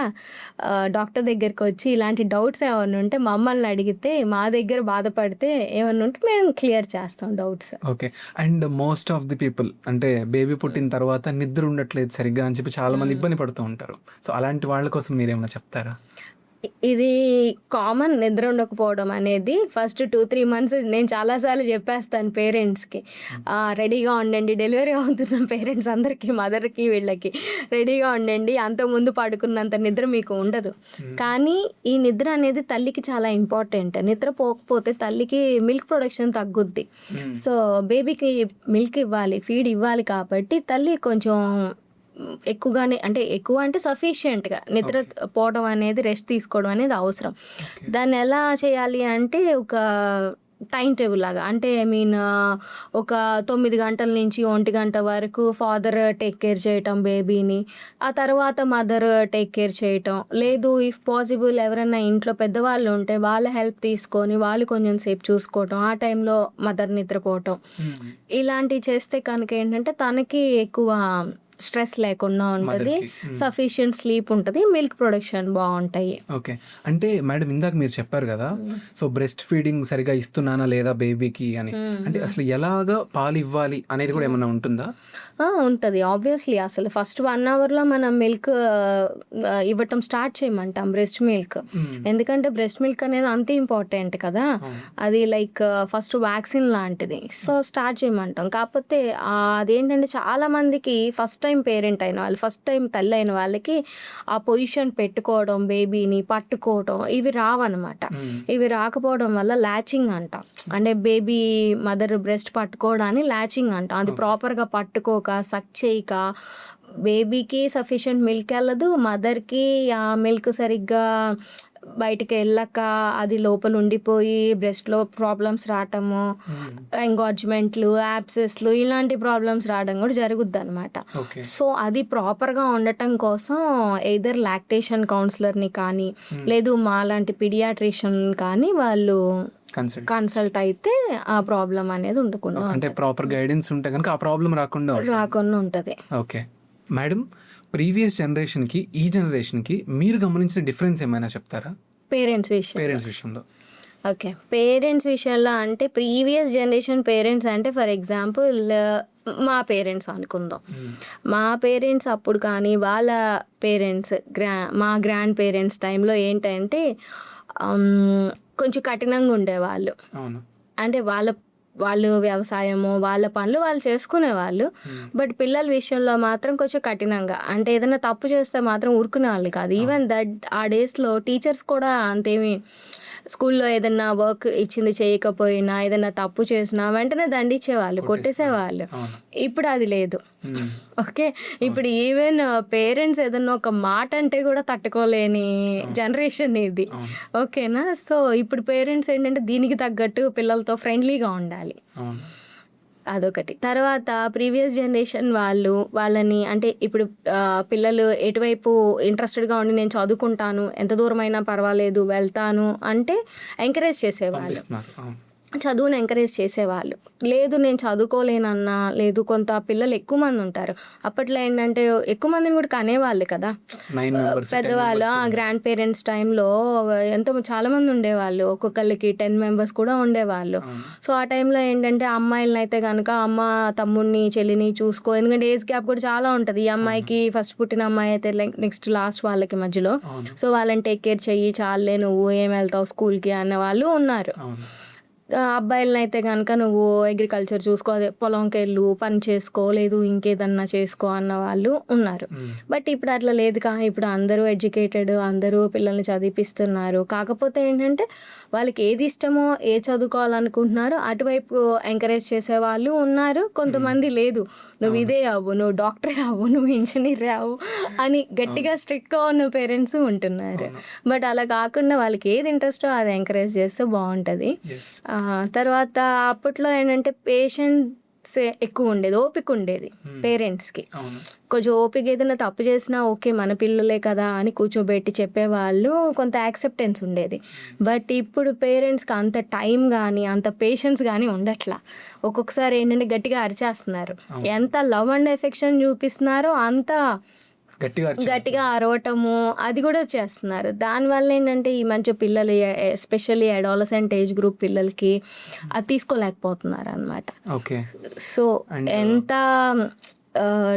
[SPEAKER 2] డాక్టర్ దగ్గరకొచ్చి ఇలాంటి డౌట్స్ ఏమన్నా ఉంటే మమ్మల్ని అడిగితే, మా దగ్గర బాధపడితే ఏమన్నా ఉంటే మేము క్లియర్ చేస్తాం doubts.
[SPEAKER 1] Okay. And most of the people అంటే బేబీ పుట్టిన తర్వాత నిద్ర ఉండట్లేదు సరిగ్గా అని చెప్పి చాలామంది ఇబ్బంది పడుతూ ఉంటారు. సో, అలాంటి వాళ్ళ కోసం మీరేమైనా చెప్తారా?
[SPEAKER 2] ఇది కామన్ నిద్ర ఉండకపోవడం అనేది. ఫస్ట్ 2-3 మంత్స్ నేను చాలా సార్లు చెప్పేస్తాను పేరెంట్స్‌కి. రెడీగా ఉండండి. డెలివరీ అవుతున్న పేరెంట్స్ అందరికీ, మదర్‌కి వీళ్ళకి రెడీగా ఉండండి. అంతకుముందు పడుకున్నంత నిద్ర మీకు ఉండదు. కానీ ఈ నిద్ర అనేది తల్లికి చాలా ఇంపార్టెంట్. నిద్ర పోకపోతే తల్లికి మిల్క్ ప్రొడక్షన్ తగ్గుద్ది. సో, బేబీకి మిల్క్ ఇవ్వాలి, ఫీడ్ ఇవ్వాలి కాబట్టి తల్లి కొంచెం ఎక్కువగానే అంటే ఎక్కువ అంటే సఫిషియెంట్‌గా నిద్ర పోవడం అనేది, రెస్ట్ తీసుకోవడం అనేది అవసరం. దాన్ని ఎలా చేయాలి అంటే ఒక టైమ్ టేబుల్ లాగా. అంటే ఐ మీన్ ఒక 9 గంటల నుంచి 1 గంట వరకు ఫాదర్ టేక్ కేర్ చేయటం బేబీని. ఆ తర్వాత మదర్ టేక్ కేర్ చేయటం. లేదు ఇఫ్ పాసిబుల్ ఎవరైనా ఇంట్లో పెద్దవాళ్ళు ఉంటే వాళ్ళ హెల్ప్ తీసుకొని వాళ్ళు కొంచెం సేపు చూసుకోవటం. ఆ టైంలో మదర్ నిద్రపోవటం. ఇలాంటివి చేస్తే కనుక ఏంటంటే తనకి ఎక్కువ స్ట్రెస్ లేకుండా ఉంటుంది, సఫిషియెంట్ స్లీప్ ఉంటుంది, మిల్క్ ప్రొడక్షన్ బాగుంటాయి.
[SPEAKER 1] ఓకే. అంటే మేడం ఇందాక మీరు చెప్పారు కదా, సో బ్రెస్ట్ ఫీడింగ్ సరిగా ఇస్తున్నానా లేదా బేబీకి అని. అంటే అసలు ఎలాగా పాలు ఇవ్వాలి అనేది కూడా ఏమైనా ఉంటుందా?
[SPEAKER 2] ఉంటుంది ఆబ్వియస్లీ. అసలు ఫస్ట్ 1 అవర్లో మనం మిల్క్ ఇవ్వటం స్టార్ట్ చేయమంటాం, బ్రెస్ట్ మిల్క్. ఎందుకంటే బ్రెస్ట్ మిల్క్ అనేది అంత ఇంపార్టెంట్ కదా, అది లైక్ ఫస్ట్ వ్యాక్సిన్ లాంటిది. సో స్టార్ట్ చేయమంటాం. కాకపోతే అదేంటంటే చాలా మందికి ఫస్ట్ టైం పేరెంట్ అయిన వాళ్ళు, ఫస్ట్ టైం తల్లి అయిన వాళ్ళకి ఆ పొజిషన్ పెట్టుకోవడం, బేబీని పట్టుకోవడం ఇవి రావన్నమాట. ఇవి రాకపోవడం వల్ల లాచింగ్ అంటాం. అంటే బేబీ మదర్ బ్రెస్ట్ పట్టుకోవడాన్ని లాచింగ్ అంటాం. అది ప్రాపర్గా పట్టుకోక, సక్ చేయక బేబీకి సఫిషియెంట్ మిల్క్ వెళ్ళదు, మదర్కి ఆ మిల్క్ సరిగ్గా బయటికి వెళ్ళక అది లోపల ఉండిపోయి బ్రెస్ట్లో ప్రాబ్లమ్స్ రావటము, ఎంగార్జ్మెంట్లు, యాబ్సెస్లు ఇలాంటి ప్రాబ్లమ్స్ రావడం కూడా జరుగుద్ది అనమాట. సో అది ప్రాపర్గా ఉండటం కోసం ఎయిదర్ లాక్టేషన్ కౌన్సిలర్ని కానీ లేదు మా లాంటి పీడియాట్రిషియన్ కానీ వాళ్ళు కన్సల్ట్ అయితే ఆ ప్రాబ్లం అనేది ఉండకుండా,
[SPEAKER 1] అంటే ప్రాపర్ గైడెన్స్ ఉంటే కనుక ఆ ప్రాబ్లం రాకుండా
[SPEAKER 2] ఉంటుంది.
[SPEAKER 1] ఓకే మేడం, ప్రీవియస్ జనరేషన్కి ఈ జనరేషన్కి మీరు గమనించిన డిఫరెన్స్ ఏమైనా చెప్తారా? పేరెంట్స్ విషయంలో.
[SPEAKER 2] ఓకే, పేరెంట్స్ విషయంలో అంటే ప్రీవియస్ జనరేషన్ పేరెంట్స్ అంటే ఫర్ ఎగ్జాంపుల్ మా పేరెంట్స్ అనుకుందాం. మా పేరెంట్స్ అప్పుడు కానీ వాళ్ళ పేరెంట్స్ మా గ్రాండ్ పేరెంట్స్ టైంలో ఏంటంటే కొంచెం కఠినంగా ఉండేవాళ్ళు. అంటే వాళ్ళు వ్యవసాయము, వాళ్ళ పనులు వాళ్ళు చేసుకునేవాళ్ళు. బట్ పిల్లల విషయంలో మాత్రం కొంచెం కఠినంగా, అంటే ఏదైనా తప్పు చేస్తే మాత్రం ఊరుకునే వాళ్ళు కాదు. ఈవెన్ దట్ ఆ డేస్లో టీచర్స్ కూడా అంతేమి, స్కూల్లో ఏదైనా వర్క్ ఇచ్చింది చేయకపోయినా, ఏదైనా తప్పు చేసినా వెంటనే దండించేవాళ్ళు, కొట్టేసేవాళ్ళు. ఇప్పుడు అది లేదు. ఓకే, ఇప్పుడు ఈవెన్ పేరెంట్స్ ఏదన్నా ఒక మాట అంటే కూడా తట్టుకోలేని జనరేషన్ ఇది. ఓకేనా, సో ఇప్పుడు పేరెంట్స్ ఏంటంటే దీనికి తగ్గట్టు పిల్లలతో ఫ్రెండ్లీగా ఉండాలి, అదొకటి. తర్వాత ప్రీవియస్ జనరేషన్ వాళ్ళని అంటే ఇప్పుడు పిల్లలు ఎటువైపు ఇంట్రెస్టెడ్గా ఉండి నేను చదువుకుంటాను, ఎంత దూరమైనా పర్వాలేదు వెళ్తాను అంటే ఎంకరేజ్ చేసేవాళ్ళు, చదువుని ఎంకరేజ్ చేసేవాళ్ళు. లేదు నేను చదువుకోలేనన్నా, లేదు కొంత పిల్లలు ఎక్కువ మంది ఉంటారు. అప్పట్లో ఏంటంటే ఎక్కువ మందిని కూడా కనేవాళ్ళు కదా పెద్దవాళ్ళు. గ్రాండ్ పేరెంట్స్ టైంలో చాలా మంది ఉండేవాళ్ళు, ఒక్కొక్కరికి 10 members కూడా ఉండేవాళ్ళు. సో ఆ టైంలో ఏంటంటే అమ్మాయిలను అయితే కనుక అమ్మ తమ్ముడిని చెల్లిని చూసుకో, ఎందుకంటే ఏజ్ గ్యాప్ కూడా చాలా ఉంటుంది. ఈ అమ్మాయికి ఫస్ట్ పుట్టిన అమ్మాయి అయితే నెక్స్ట్ లాస్ట్ వాళ్ళకి మధ్యలో, సో వాళ్ళని టేక్ కేర్ చెయ్యి, చాలే నువ్వు ఏం వెళ్తావు స్కూల్కి అనే వాళ్ళు ఉన్నారు. అబ్బాయిలని అయితే కనుక నువ్వు అగ్రికల్చర్ చూసుకో, అదే పొలంకి వెళ్ళు, పని చేసుకో, లేదు ఇంకేదన్నా చేసుకో అన్న వాళ్ళు ఉన్నారు. బట్ ఇప్పుడు అట్లా లేదు ఇప్పుడు అందరూ ఎడ్యుకేటెడ్, అందరూ పిల్లల్ని చదివిపిస్తున్నారు. కాకపోతే ఏంటంటే వాళ్ళకి ఏది ఇష్టమో, ఏ చదువుకోవాలనుకుంటున్నారో అటువైపు ఎంకరేజ్ చేసే వాళ్ళు ఉన్నారు. కొంతమంది లేదు, నువ్వు ఇదే అవ్వు, నువ్వు డాక్టర్ అవ్వు, నువ్వు ఇంజనీర్ అవ్వు అని గట్టిగా స్ట్రిక్ట్గా ఉన్న పేరెంట్స్ ఉంటున్నారు. బట్ అలా కాకుండా వాళ్ళకి ఏది ఇంట్రెస్టో అది ఎంకరేజ్ చేస్తే బాగుంటుంది. తర్వాత అప్పట్లో ఏంటంటే పేషెంట్స్ ఎక్కువ ఉండేది, ఓపిక ఉండేది పేరెంట్స్కి. కొంచెం ఓపిక ఏదైనా తప్పు చేసినా ఓకే మన పిల్లలే కదా అని కూర్చోబెట్టి చెప్పేవాళ్ళు, కొంత యాక్సెప్టెన్స్ ఉండేది. బట్ ఇప్పుడు పేరెంట్స్కి అంత టైం కానీ అంత పేషెన్స్ కానీ ఉండట్లా. ఒక్కొక్కసారి ఏంటంటే గట్టిగా అరిచేస్తున్నారు. ఎంత లవ్ అండ్ ఎఫెక్షన్ చూపిస్తున్నారో అంత గట్టిగా అరవటము అది కూడా చేస్తున్నారు. దానివల్ల ఏంటంటే ఈ మంచి పిల్లలు, ఎస్పెషల్లీ అడాలసెంట్ ఏజ్ గ్రూప్ పిల్లలకి అది తీసుకోలేకపోతున్నారు అనమాట. సో ఎంత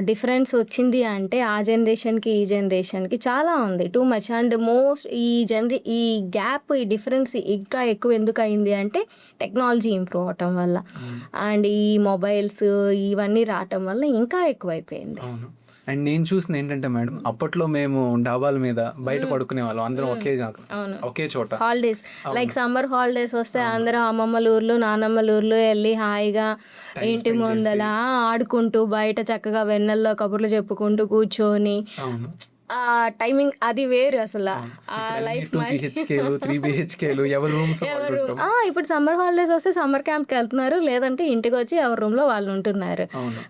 [SPEAKER 2] డిఫరెన్స్ వచ్చింది అంటే ఆ జనరేషన్కి ఈ జనరేషన్కి చాలా ఉంది, టూ మచ్. అండ్ మోస్ట్ ఈ గ్యాప్, ఈ డిఫరెన్స్ ఇంకా ఎక్కువ ఎందుకు అయింది అంటే టెక్నాలజీ ఇంప్రూవ్ అవటం వల్ల అండ్ ఈ మొబైల్స్ ఇవన్నీ రావటం వల్ల ఇంకా ఎక్కువైపోయింది.
[SPEAKER 1] అండ్ నేను చూసింది ఏంటంటే మేడం, అప్పట్లో మేము డాబాల మీద బయట పడుకునే వాళ్ళం, అందరం ఒకే చోట.
[SPEAKER 2] హాలిడేస్ లైక్ సమ్మర్ హాలిడేస్ వస్తే అందరూ అమ్మమ్మల ఊర్లు, నానమ్మల ఊర్లు వెళ్ళి హాయిగా ఇంటి ముందల ఆడుకుంటూ బయట చక్కగా వెన్నెల్లో కబుర్లు చెప్పుకుంటూ కూర్చొని ఆ టైమింగ్ అది వేరు అసలు. ఆ లైఫ్ ఇప్పుడు సమ్మర్ హాలిడేస్ వస్తే సమ్మర్ క్యాంప్కి వెళ్తున్నారు, లేదంటే ఇంటికి వచ్చి ఎవరి రూమ్లో వాళ్ళు ఉంటున్నారు.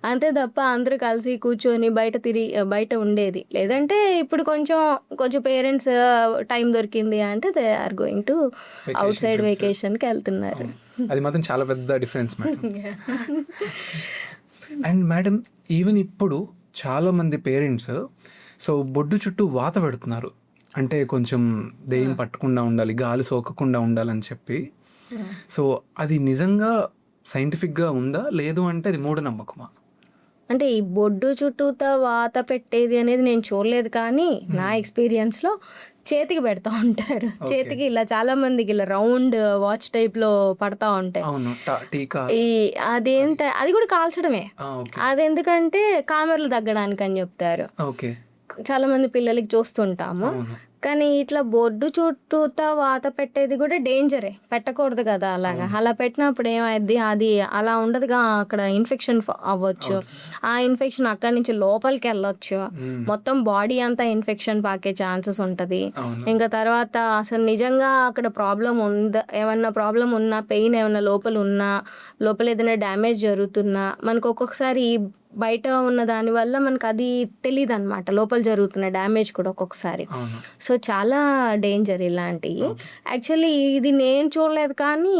[SPEAKER 2] అంతే తప్ప అందరూ కలిసి కూర్చొని బయట ఉండేది లేదంటే ఇప్పుడు కొంచెం పేరెంట్స్ టైం దొరికింది అంటే they are going to outside వెకేషన్కి వెళ్తున్నారు.
[SPEAKER 1] అది మాత్రం చాలా పెద్ద difference madam. And madam even ఇప్పుడు చాలా మంది పేరెంట్స్ సో బొడ్డు చుట్టూ వాత పెడుతున్నారు, అంటే కొంచెం దెయ్యం పట్టకుండా ఉండాలి, గాలి సోకకుండా ఉండాలని చెప్పి. సో అది నిజంగా సైంటిఫిక్గా ఉందా, లేదు అంటే అది మూఢనమ్మకమా?
[SPEAKER 2] అంటే ఈ బొడ్డు చుట్టూతో వాత పెట్టేది అనేది నేను చూడలేదు, కానీ నా ఎక్స్పీరియన్స్లో చేతికి పెడతా ఉంటారు. చేతికి ఇలా చాలా మందికి ఇలా రౌండ్ వాచ్ టైప్ లో పడతా ఉంటాయి. అది కూడా కాల్చడమే. అది ఎందుకంటే కామెర్లు తగ్గడానికి అని చెప్తారు. చాలా మంది పిల్లలకి చూస్తుంటాము. కానీ ఇట్లా బొడ్డు చుట్టూతా వాత పెట్టేది కూడా డేంజరే, పెట్టకూడదు కదా. అలా పెట్టినప్పుడు ఏమైంది, అది అలా ఉండదుగా, అక్కడ ఇన్ఫెక్షన్ అవ్వచ్చు. ఆ ఇన్ఫెక్షన్ అక్కడి నుంచి లోపలికి వెళ్ళొచ్చు, మొత్తం బాడీ అంతా ఇన్ఫెక్షన్ పాకే ఛాన్సెస్ ఉంటుంది. ఇంకా తర్వాత అసలు నిజంగా అక్కడ ప్రాబ్లం ఉందా, ఏమన్నా ప్రాబ్లం ఉన్నా, పెయిన్ ఏమన్నా లోపల ఏదైనా డ్యామేజ్ జరుగుతున్నా మనకు ఒక్కొక్కసారి బయట ఉన్న దాని వల్ల మనకు అది తెలియదు అనమాట, లోపల జరుగుతున్న డ్యామేజ్ కూడా ఒక్కొక్కసారి. సో చాలా డేంజర్ ఇలాంటివి. యాక్చువల్లీ ఇది నేను చూడలేదు, కానీ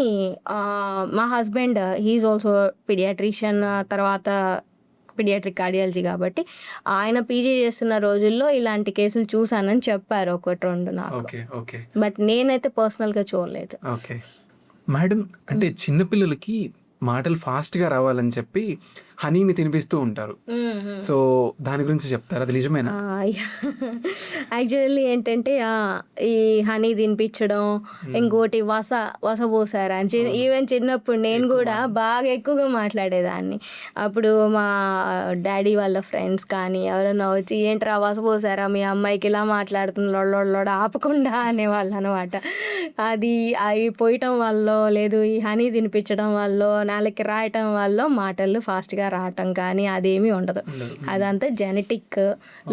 [SPEAKER 2] మా హస్బెండ్ హీఈస్ ఆల్సో పీడియాట్రిషియన్, తర్వాత పీడియాట్రిక్ కార్డియాలజీ కాబట్టి ఆయన పీజీ చేస్తున్న రోజుల్లో ఇలాంటి కేసులు చూసానని చెప్పారు, 1-2 నాకు. బట్ నేనైతే పర్సనల్గా చూడలేదు.
[SPEAKER 1] మేడం అంటే చిన్నపిల్లలకి మాటలు ఫాస్ట్గా రావాలని చెప్పి హనీని తినిపిస్తూ ఉంటారు. సో దాని గురించి చెప్తారు, అది నిజమేనా?
[SPEAKER 2] యాక్చువల్లీ ఏంటంటే ఈ హనీ తినిపించడం, ఇంకోటి వస పోసారా అని ఈవెన్ చిన్నప్పుడు నేను కూడా బాగా ఎక్కువగా మాట్లాడేదాన్ని. అప్పుడు మా డాడీ వాళ్ళ ఫ్రెండ్స్ కానీ ఎవరైనా వచ్చి ఏంట్రా వస పోసారా మీ అమ్మాయికి ఇలా మాట్లాడుతుంది లొడ ఆపకుండా అనేవాళ్ళు అనమాట. అది అవి పోయటం వల్ల, లేదు ఈ హనీ తినిపించడం వల్ల, నాలుగుకి రాయటం వల్ల మాటలు ఫాస్ట్గా రావటం కానీ అదేమీ ఉండదు. అదంతా జెనెటిక్.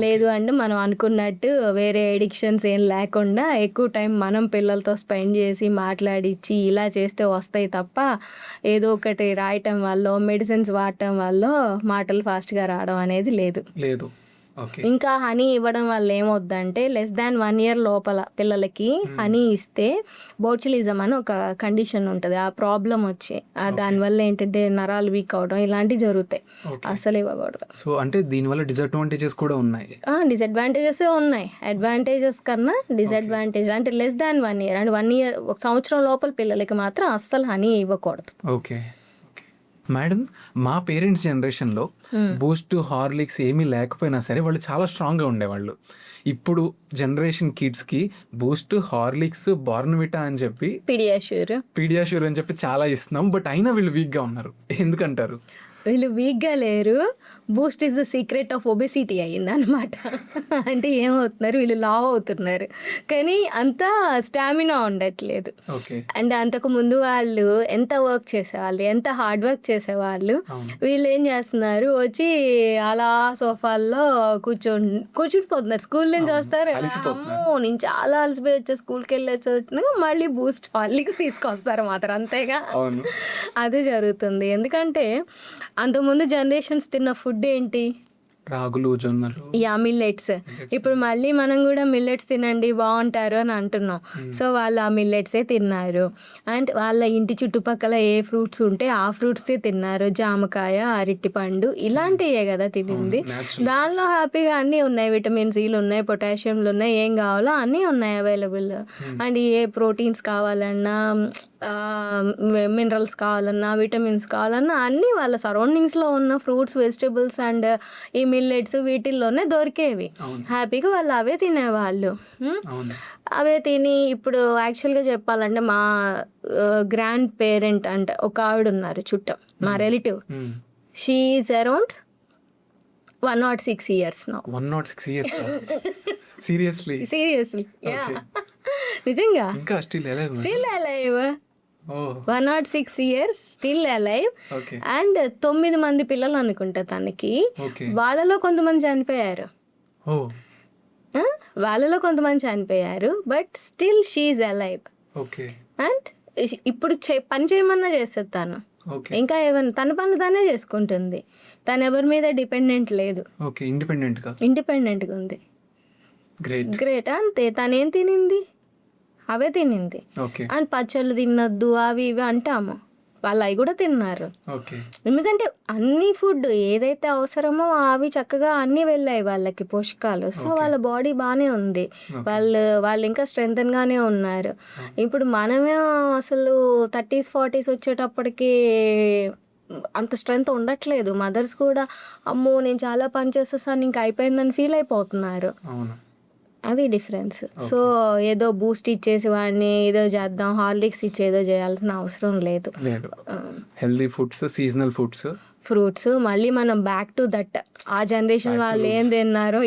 [SPEAKER 2] లేదు అంటే మనం అనుకున్నట్టు వేరే ఎడిక్షన్స్ ఏం లేకుండా ఎక్కువ టైం మనం పిల్లలతో స్పెండ్ చేసి మాట్లాడిచ్చి ఇలా చేస్తే వస్తాయి తప్ప ఏదో ఒకటి రాయటం వల్ల, మెడిసిన్స్ వాడటం వల్ల మాటలు ఫాస్ట్గా రావడం అనేది లేదు. ఇంకా హనీ ఇవ్వడం వల్ల ఏమవుద్దంటే less-than 1 year లోపల పిల్లలకి హనీ ఇస్తే బోట్యులిజం అని ఒక కండిషన్ ఉంటుంది, ఆ ప్రాబ్లం వచ్చి దానివల్ల ఏంటంటే నరాలు వీక్ అవడం ఇలాంటివి జరుగుతాయి. అసలు ఇవ్వకూడదు.
[SPEAKER 1] సో అంటే దీనివల్ల డిసడ్వాంటేజెస్ కూడా ఉన్నాయి.
[SPEAKER 2] డిసడ్వాంటేజెస్ ఉన్నాయి, అడ్వాంటేజెస్ కన్నా డిసడ్వాంటేజ్. అంటే less-than 1 year అంటే 1 year, 1 సంవత్సరం లోపల పిల్లలకి మాత్రం అస్సలు హనీ ఇవ్వకూడదు.
[SPEAKER 1] మేడం మా పేరెంట్స్ జనరేషన్లో బూస్ట్, హార్లిక్స్ ఏమీ లేకపోయినా సరే వాళ్ళు చాలా స్ట్రాంగ్గా ఉండేవాళ్ళు. ఇప్పుడు జనరేషన్ కిడ్స్కి బూస్ట్, హార్లిక్స్, బార్న్విటా అని చెప్పి, పీడియాష్యూర్ అని చెప్పి చాలా ఇస్తున్నాం. బట్ అయినా వీళ్ళు వీక్గా ఉన్నారు. ఎందుకంటారు?
[SPEAKER 2] వీళ్ళు వీక్గా లేరు, boost is the secret of obesity అయ్యిందనమాట. అంటే ఏమవుతున్నారు, వీళ్ళు లావ్ అవుతున్నారు కానీ అంత స్టామినా ఉండట్లేదు. అండ్ అంతకు ముందు వాళ్ళు ఎంత వర్క్ చేసేవాళ్ళు, ఎంత హార్డ్ వర్క్ చేసేవాళ్ళు. వీళ్ళు ఏం చేస్తున్నారు, వచ్చి అలా సోఫాల్లో కూర్చుండిపోతున్నారు. స్కూల్ నుంచి వస్తారు, అమ్మో నేను చాలా అలసిపోయి వచ్చా, స్కూల్కి వెళ్ళి వచ్చిన మళ్ళీ బూస్ట్, హార్లిక్స్ తీసుకొస్తారు మాత్రం, అంతేగా. అదే జరుగుతుంది. ఎందుకంటే అంతకుముందు జనరేషన్స్ తిన్న ఫుడ్ ఏంటి,
[SPEAKER 1] రాగులు, జొన్నలు,
[SPEAKER 2] మిల్లెట్స్. ఇప్పుడు మళ్ళీ మనం కూడా మిల్లెట్స్ తినండి బాగుంటారు అని అంటున్నాం. సో వాళ్ళు ఆ మిల్లెట్సే తిన్నారు. అండ్ వాళ్ళ ఇంటి చుట్టుపక్కల ఏ ఫ్రూట్స్ ఉంటే ఆ ఫ్రూట్సే తిన్నారు. జామకాయ, అరటిపండు ఇలాంటివే కదా తినింది. దానిలో హ్యాపీగా అన్నీ ఉన్నాయి, విటమిన్ సిలు ఉన్నాయి, పొటాషియంలు ఉన్నాయి, ఏం కావాలో అన్నీ ఉన్నాయి అవైలబుల్. అండ్ ఏ ప్రోటీన్స్ కావాలన్నా, మినరల్స్ కావాలన్నా, విటమిన్స్ కావాలన్నా అన్నీ వాళ్ళ సరౌండింగ్స్లో ఉన్న ఫ్రూట్స్, వెజిటబుల్స్ అండ్ ఈ మిల్లెట్స్ వీటిల్లోనే దొరికేవి. హ్యాపీగా వాళ్ళు అవే తినేవాళ్ళు. అవే తిని ఇప్పుడు యాక్చువల్గా చెప్పాలంటే మా గ్రాండ్ పేరెంట్ అంటే ఒక ఆవిడ ఉన్నారు చుట్టం, మా relative. She is around 106 years now.
[SPEAKER 1] 106 years? Seriously?
[SPEAKER 2] నిజంగా
[SPEAKER 1] still
[SPEAKER 2] alive. 106 years still alive. And 9 మంది పిల్లలు అనుకుంటా తనకి. వాళ్ళలో కొంతమంది చనిపోయారు, but still she alive. And ఇప్పుడు పని చేయమన్నా చేస్తుంది తను. ఇంకా ఏమన్నా తన పనులు తానే చేసుకుంటుంది. తను ఎవరి మీద డిపెండెంట్ లేదు, ఇండిపెండెంట్గా ఉంది. గ్రేట్. అంతే. తనేం తినింది అవే తినింది. అండ్ పచ్చళ్ళు తినొద్దు అవి ఇవి అంటాము, వాళ్ళు అవి కూడా తిన్నారు. ఎందుకంటే అన్ని ఫుడ్ ఏదైతే అవసరమో అవి చక్కగా అన్నీ వెళ్ళాయి వాళ్ళకి పోషకాలు. సో వాళ్ళ బాడీ బాగానే ఉంది, వాళ్ళు ఇంకా స్ట్రెంగ్తన్ గానే ఉన్నారు. ఇప్పుడు మనమే అసలు 30s 40s వచ్చేటప్పటికి అంత స్ట్రెంగ్త్ ఉండట్లేదు. మదర్స్ కూడా అమ్మో నేను చాలా పని చేసేసాను ఇంకా అయిపోయిందని ఫీల్ అయిపోతున్నారు. అది డిఫరెన్స్. సో ఏదో బూస్ట్ ఇచ్చేసి వాడిని ఏదో చేద్దాం, హార్లిక్స్ ఇచ్చి ఏదో చేయాల్సిన అవసరం లేదు.
[SPEAKER 1] హెల్దీ ఫుడ్స్, సీజనల్ ఫ్రూట్స్,
[SPEAKER 2] మళ్ళీ మనం బ్యాక్ టు దట్, ఆ జనరేషన్ వాళ్ళు ఏం తిన్నారో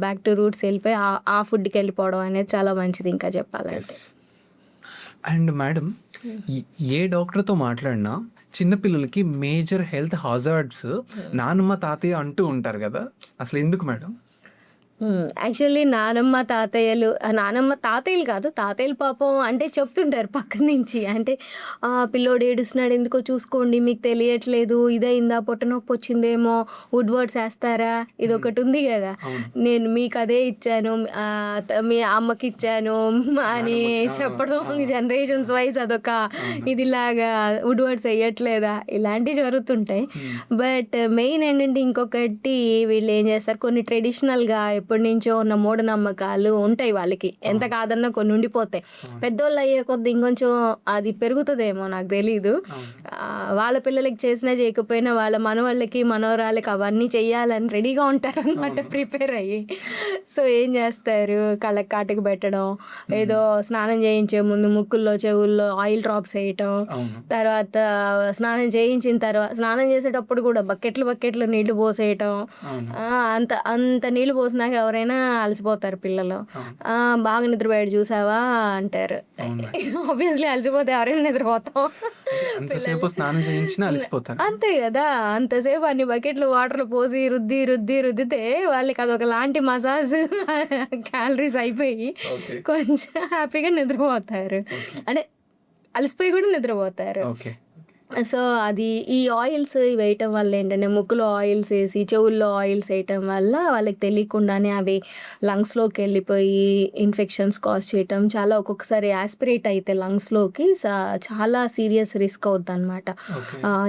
[SPEAKER 2] బ్యాక్ టు రూట్స్ వెళ్ళిపోయి ఆ ఫుడ్కి వెళ్ళిపోవడం అనేది చాలా మంచిది ఇంకా చెప్పాలంటే.
[SPEAKER 1] అండ్ మేడం, ఏ డాక్టర్తో మాట్లాడినా చిన్నపిల్లలకి మేజర్ హెల్త్ హాజార్డ్స్ నానమ్మ, తాతయ్య అంటూ ఉంటారు కదా, అసలు ఎందుకు మేడం?
[SPEAKER 2] యాక్చువల్లీ నానమ్మ తాతయ్యలు కాదు, తాతయ్యలు పాపం అంటే చెప్తుంటారు పక్క నుంచి, అంటే పిల్లోడు ఏడుస్తున్నాడు ఎందుకో చూసుకోండి, మీకు తెలియట్లేదు, ఇదైందా, పొట్ట నొప్పి వచ్చిందేమో, వుడ్ వర్డ్స్ వేస్తారా, ఇది ఒకటి ఉంది కదా, నేను మీకు అదే ఇచ్చాను, మీ అమ్మకి ఇచ్చాను అని చెప్పడం. జనరేషన్స్ వైజ్ అదొక ఇదిలాగా వుడ్ వర్డ్స్ వేయట్లేదా, ఇలాంటివి జరుగుతుంటాయి. బట్ మెయిన్ ఏంటంటే ఇంకొకటి, వీళ్ళు ఏం చేస్తారు, కొన్ని ట్రెడిషనల్గా ఎప్పటి నుంచో ఉన్న మూఢనమ్మకాలు ఉంటాయి వాళ్ళకి, ఎంత కాదన్నా కొన్ని ఉండిపోతాయి. పెద్దోళ్ళు అయ్యే కొద్ది ఇంకొంచెం అది పెరుగుతుందేమో నాకు తెలీదు. వాళ్ళ పిల్లలకి చేసినా చేయకపోయినా వాళ్ళ మనవాళ్ళకి మనవరాళ్ళకి అవన్నీ చెయ్యాలని రెడీగా ఉంటారు అనమాట, ప్రిపేర్ అయ్యి. సో ఏం చేస్తారు, కళ్ళకి కాటికి పెట్టడం, ఏదో స్నానం చేయించే ముందు ముక్కుల్లో చెవుల్లో ఆయిల్ డ్రాప్స్ వేయటం, తర్వాత స్నానం చేసేటప్పుడు కూడా బకెట్లు నీళ్లు పోసేయటం. అంత నీళ్లు పోసినాక ఎవరైనా అలసిపోతారు పిల్లలు. బాగా నిద్రపోయాడు చూసావా అంటారు. ఆబ్వియస్లీ అలసిపోతే ఎవరైనా నిద్రపోతాం, అంతే కదా. అంతసేపు అన్ని బకెట్లు వాటర్ పోసి రుద్దితే వాళ్ళకి అదొక లాంటి మసాజ్ క్యాలరీస్ అయిపోయి కొంచెం హ్యాపీగా నిద్రపోతారు, అంటే అలసిపోయి కూడా నిద్రపోతారు. సో అది ఈ ఆయిల్స్ వేయటం వల్ల ఏంటంటే, ముక్కులో ఆయిల్స్ వేసి చెవుల్లో ఆయిల్స్ వేయటం వల్ల వాళ్ళకి తెలియకుండానే అవి లంగ్స్లోకి వెళ్ళిపోయి ఇన్ఫెక్షన్స్ కాజ్ చేయటం, చాలా ఒక్కొక్కసారి యాస్పిరేట్ అయితే లంగ్స్లోకి చాలా సీరియస్ రిస్క్ అవుద్ది అనమాట.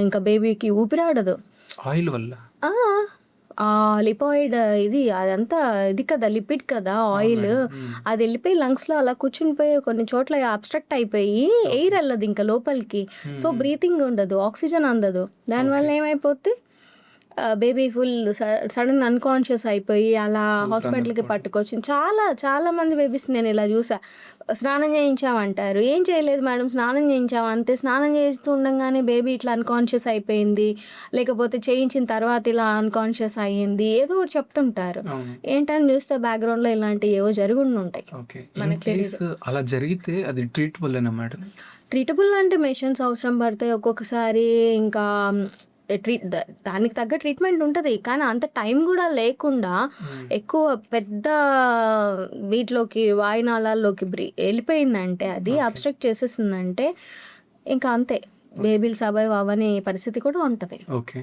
[SPEAKER 2] ఇంకా బేబీకి ఊపిరాడదు
[SPEAKER 1] ఆయిల్ వల్ల.
[SPEAKER 2] లిపాయిడ్ అదంతా ఇది కదా, లిపిడ్ కదా ఆయిల్, అది వెళ్ళిపోయి లంగ్స్లో అలా కూర్చునిపోయి కొన్ని చోట్ల అబ్స్ట్రక్ట్ అయిపోయి ఎయిర్ వెళ్ళదు ఇంకా లోపలికి. సో బ్రీతింగ్ ఉండదు, ఆక్సిజన్ అందదు. దానివల్ల ఏమైపోద్ది, బేబీ ఫుల్ సడన్ అన్కాన్షియస్ అయిపోయి అలా హాస్పిటల్కి పట్టుకొచ్చింది. చాలా చాలా మంది బేబీస్ నేను ఇలా చూసా. స్నానం చేయించామంటారు, ఏం చేయలేదు మేడం స్నానం చేయించాము అంతే. స్నానం చేస్తూ ఉండగానే బేబీ ఇట్లా అన్కాన్షియస్ అయిపోయింది, లేకపోతే చేయించిన తర్వాత ఇలా అన్కాన్షియస్ అయ్యింది, ఏదో ఒకటి చెప్తుంటారు. ఏంటని చూస్తే బ్యాక్గ్రౌండ్లో ఇలాంటివి ఏవో జరుగుండి ఉంటాయి.
[SPEAKER 1] అలా జరిగితే అది ట్రీటబుల్ మేడం?
[SPEAKER 2] ట్రీటబుల్ అంటే మెషిన్స్ అవసరం పడతాయి ఒక్కొక్కసారి, ఇంకా దానికి తగ్గ ట్రీట్మెంట్ ఉంటుంది. కానీ అంత టైం కూడా లేకుండా ఎక్కువ పెద్ద వీటిలోకి వాయునాళాల్లోకి వెళ్ళిపోయిందంటే, అది అబ్స్ట్రక్ట్ చేసేసిందంటే ఇంకా అంతే, బేబీలు సర్వైవ్ అవ్వని పరిస్థితి కూడా ఉంటుంది.
[SPEAKER 1] ఓకే,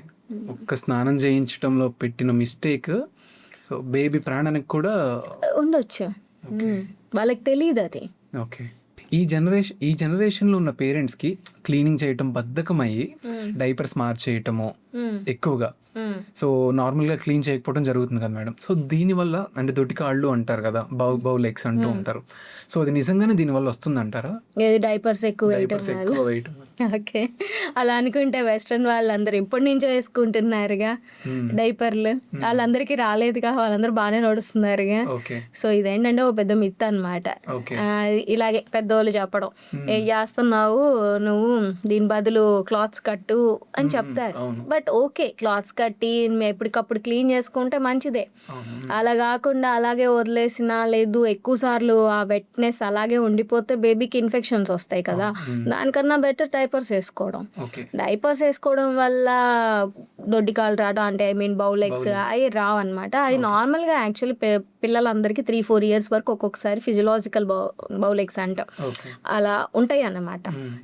[SPEAKER 1] ఒక్క స్నానం చేయించడంలో పెట్టిన మిస్టేక్ సో బేబీ ప్రాణానికి కూడా
[SPEAKER 2] ఉండొచ్చు, వాళ్ళకి తెలియదు అది.
[SPEAKER 1] ఓకే, ఈ జనరేషన్లో ఉన్న పేరెంట్స్కి క్లీనింగ్ చేయటం బద్ధకం అయ్యి డైపర్స్ మార్చేయటము ఎక్కువగా, సో నార్మల్గా క్లీన్ చేయకపోవడం జరుగుతుంది కదా మేడం. సో దీనివల్ల అంటే దొడ్డికాళ్ళు అంటారు కదా, బౌ లెగ్స్ అంటూ ఉంటారు. సో అది నిజంగానే దీనివల్ల వస్తుంది అంటారా?
[SPEAKER 2] డైపర్స్ ఎక్కువ వేయటం. ఓకే, అలా అనుకుంటే వెస్ట్రన్ వాళ్ళందరూ ఇప్పటి నుంచో వేసుకుంటున్నారుగా డైపర్లు, వాళ్ళందరికీ రాలేదుగా, వాళ్ళందరూ బాగానే నడుస్తున్నారుగా. సో ఇదేంటంటే ఒక పెద్ద మిత్ అనమాట. ఇలాగే పెద్దవాళ్ళు చెప్పడం, ఏం చేస్తున్నావు నువ్వు, దీని బదులు క్లాత్స్ కట్టు అని చెప్తారు. బట్ ఓకే, క్లాత్స్ కట్టి ఎప్పటికప్పుడు క్లీన్ చేసుకుంటే మంచిదే. అలా కాకుండా అలాగే వదిలేసినా, లేదు ఎక్కువ సార్లు ఆ వెట్నెస్ అలాగే ఉండిపోతే బేబీకి ఇన్ఫెక్షన్స్ వస్తాయి కదా. దానికన్నా బెటర్ డైపర్స్ వేసుకోవడం. డైపర్స్ వేసుకోవడం వల్ల దొడ్డికాలు రావడం అంటే బౌల్ లెగ్స్ అవి రావు అనమాట. అది నార్మల్గా యాక్చువల్లీ పిల్లలందరికీ 3-4 years వరకు ఒక్కొక్కసారి ఫిజియలాజికల్ బౌల్ లెగ్స్ అంటాం, అలా ఉంటాయి అన్నమాట.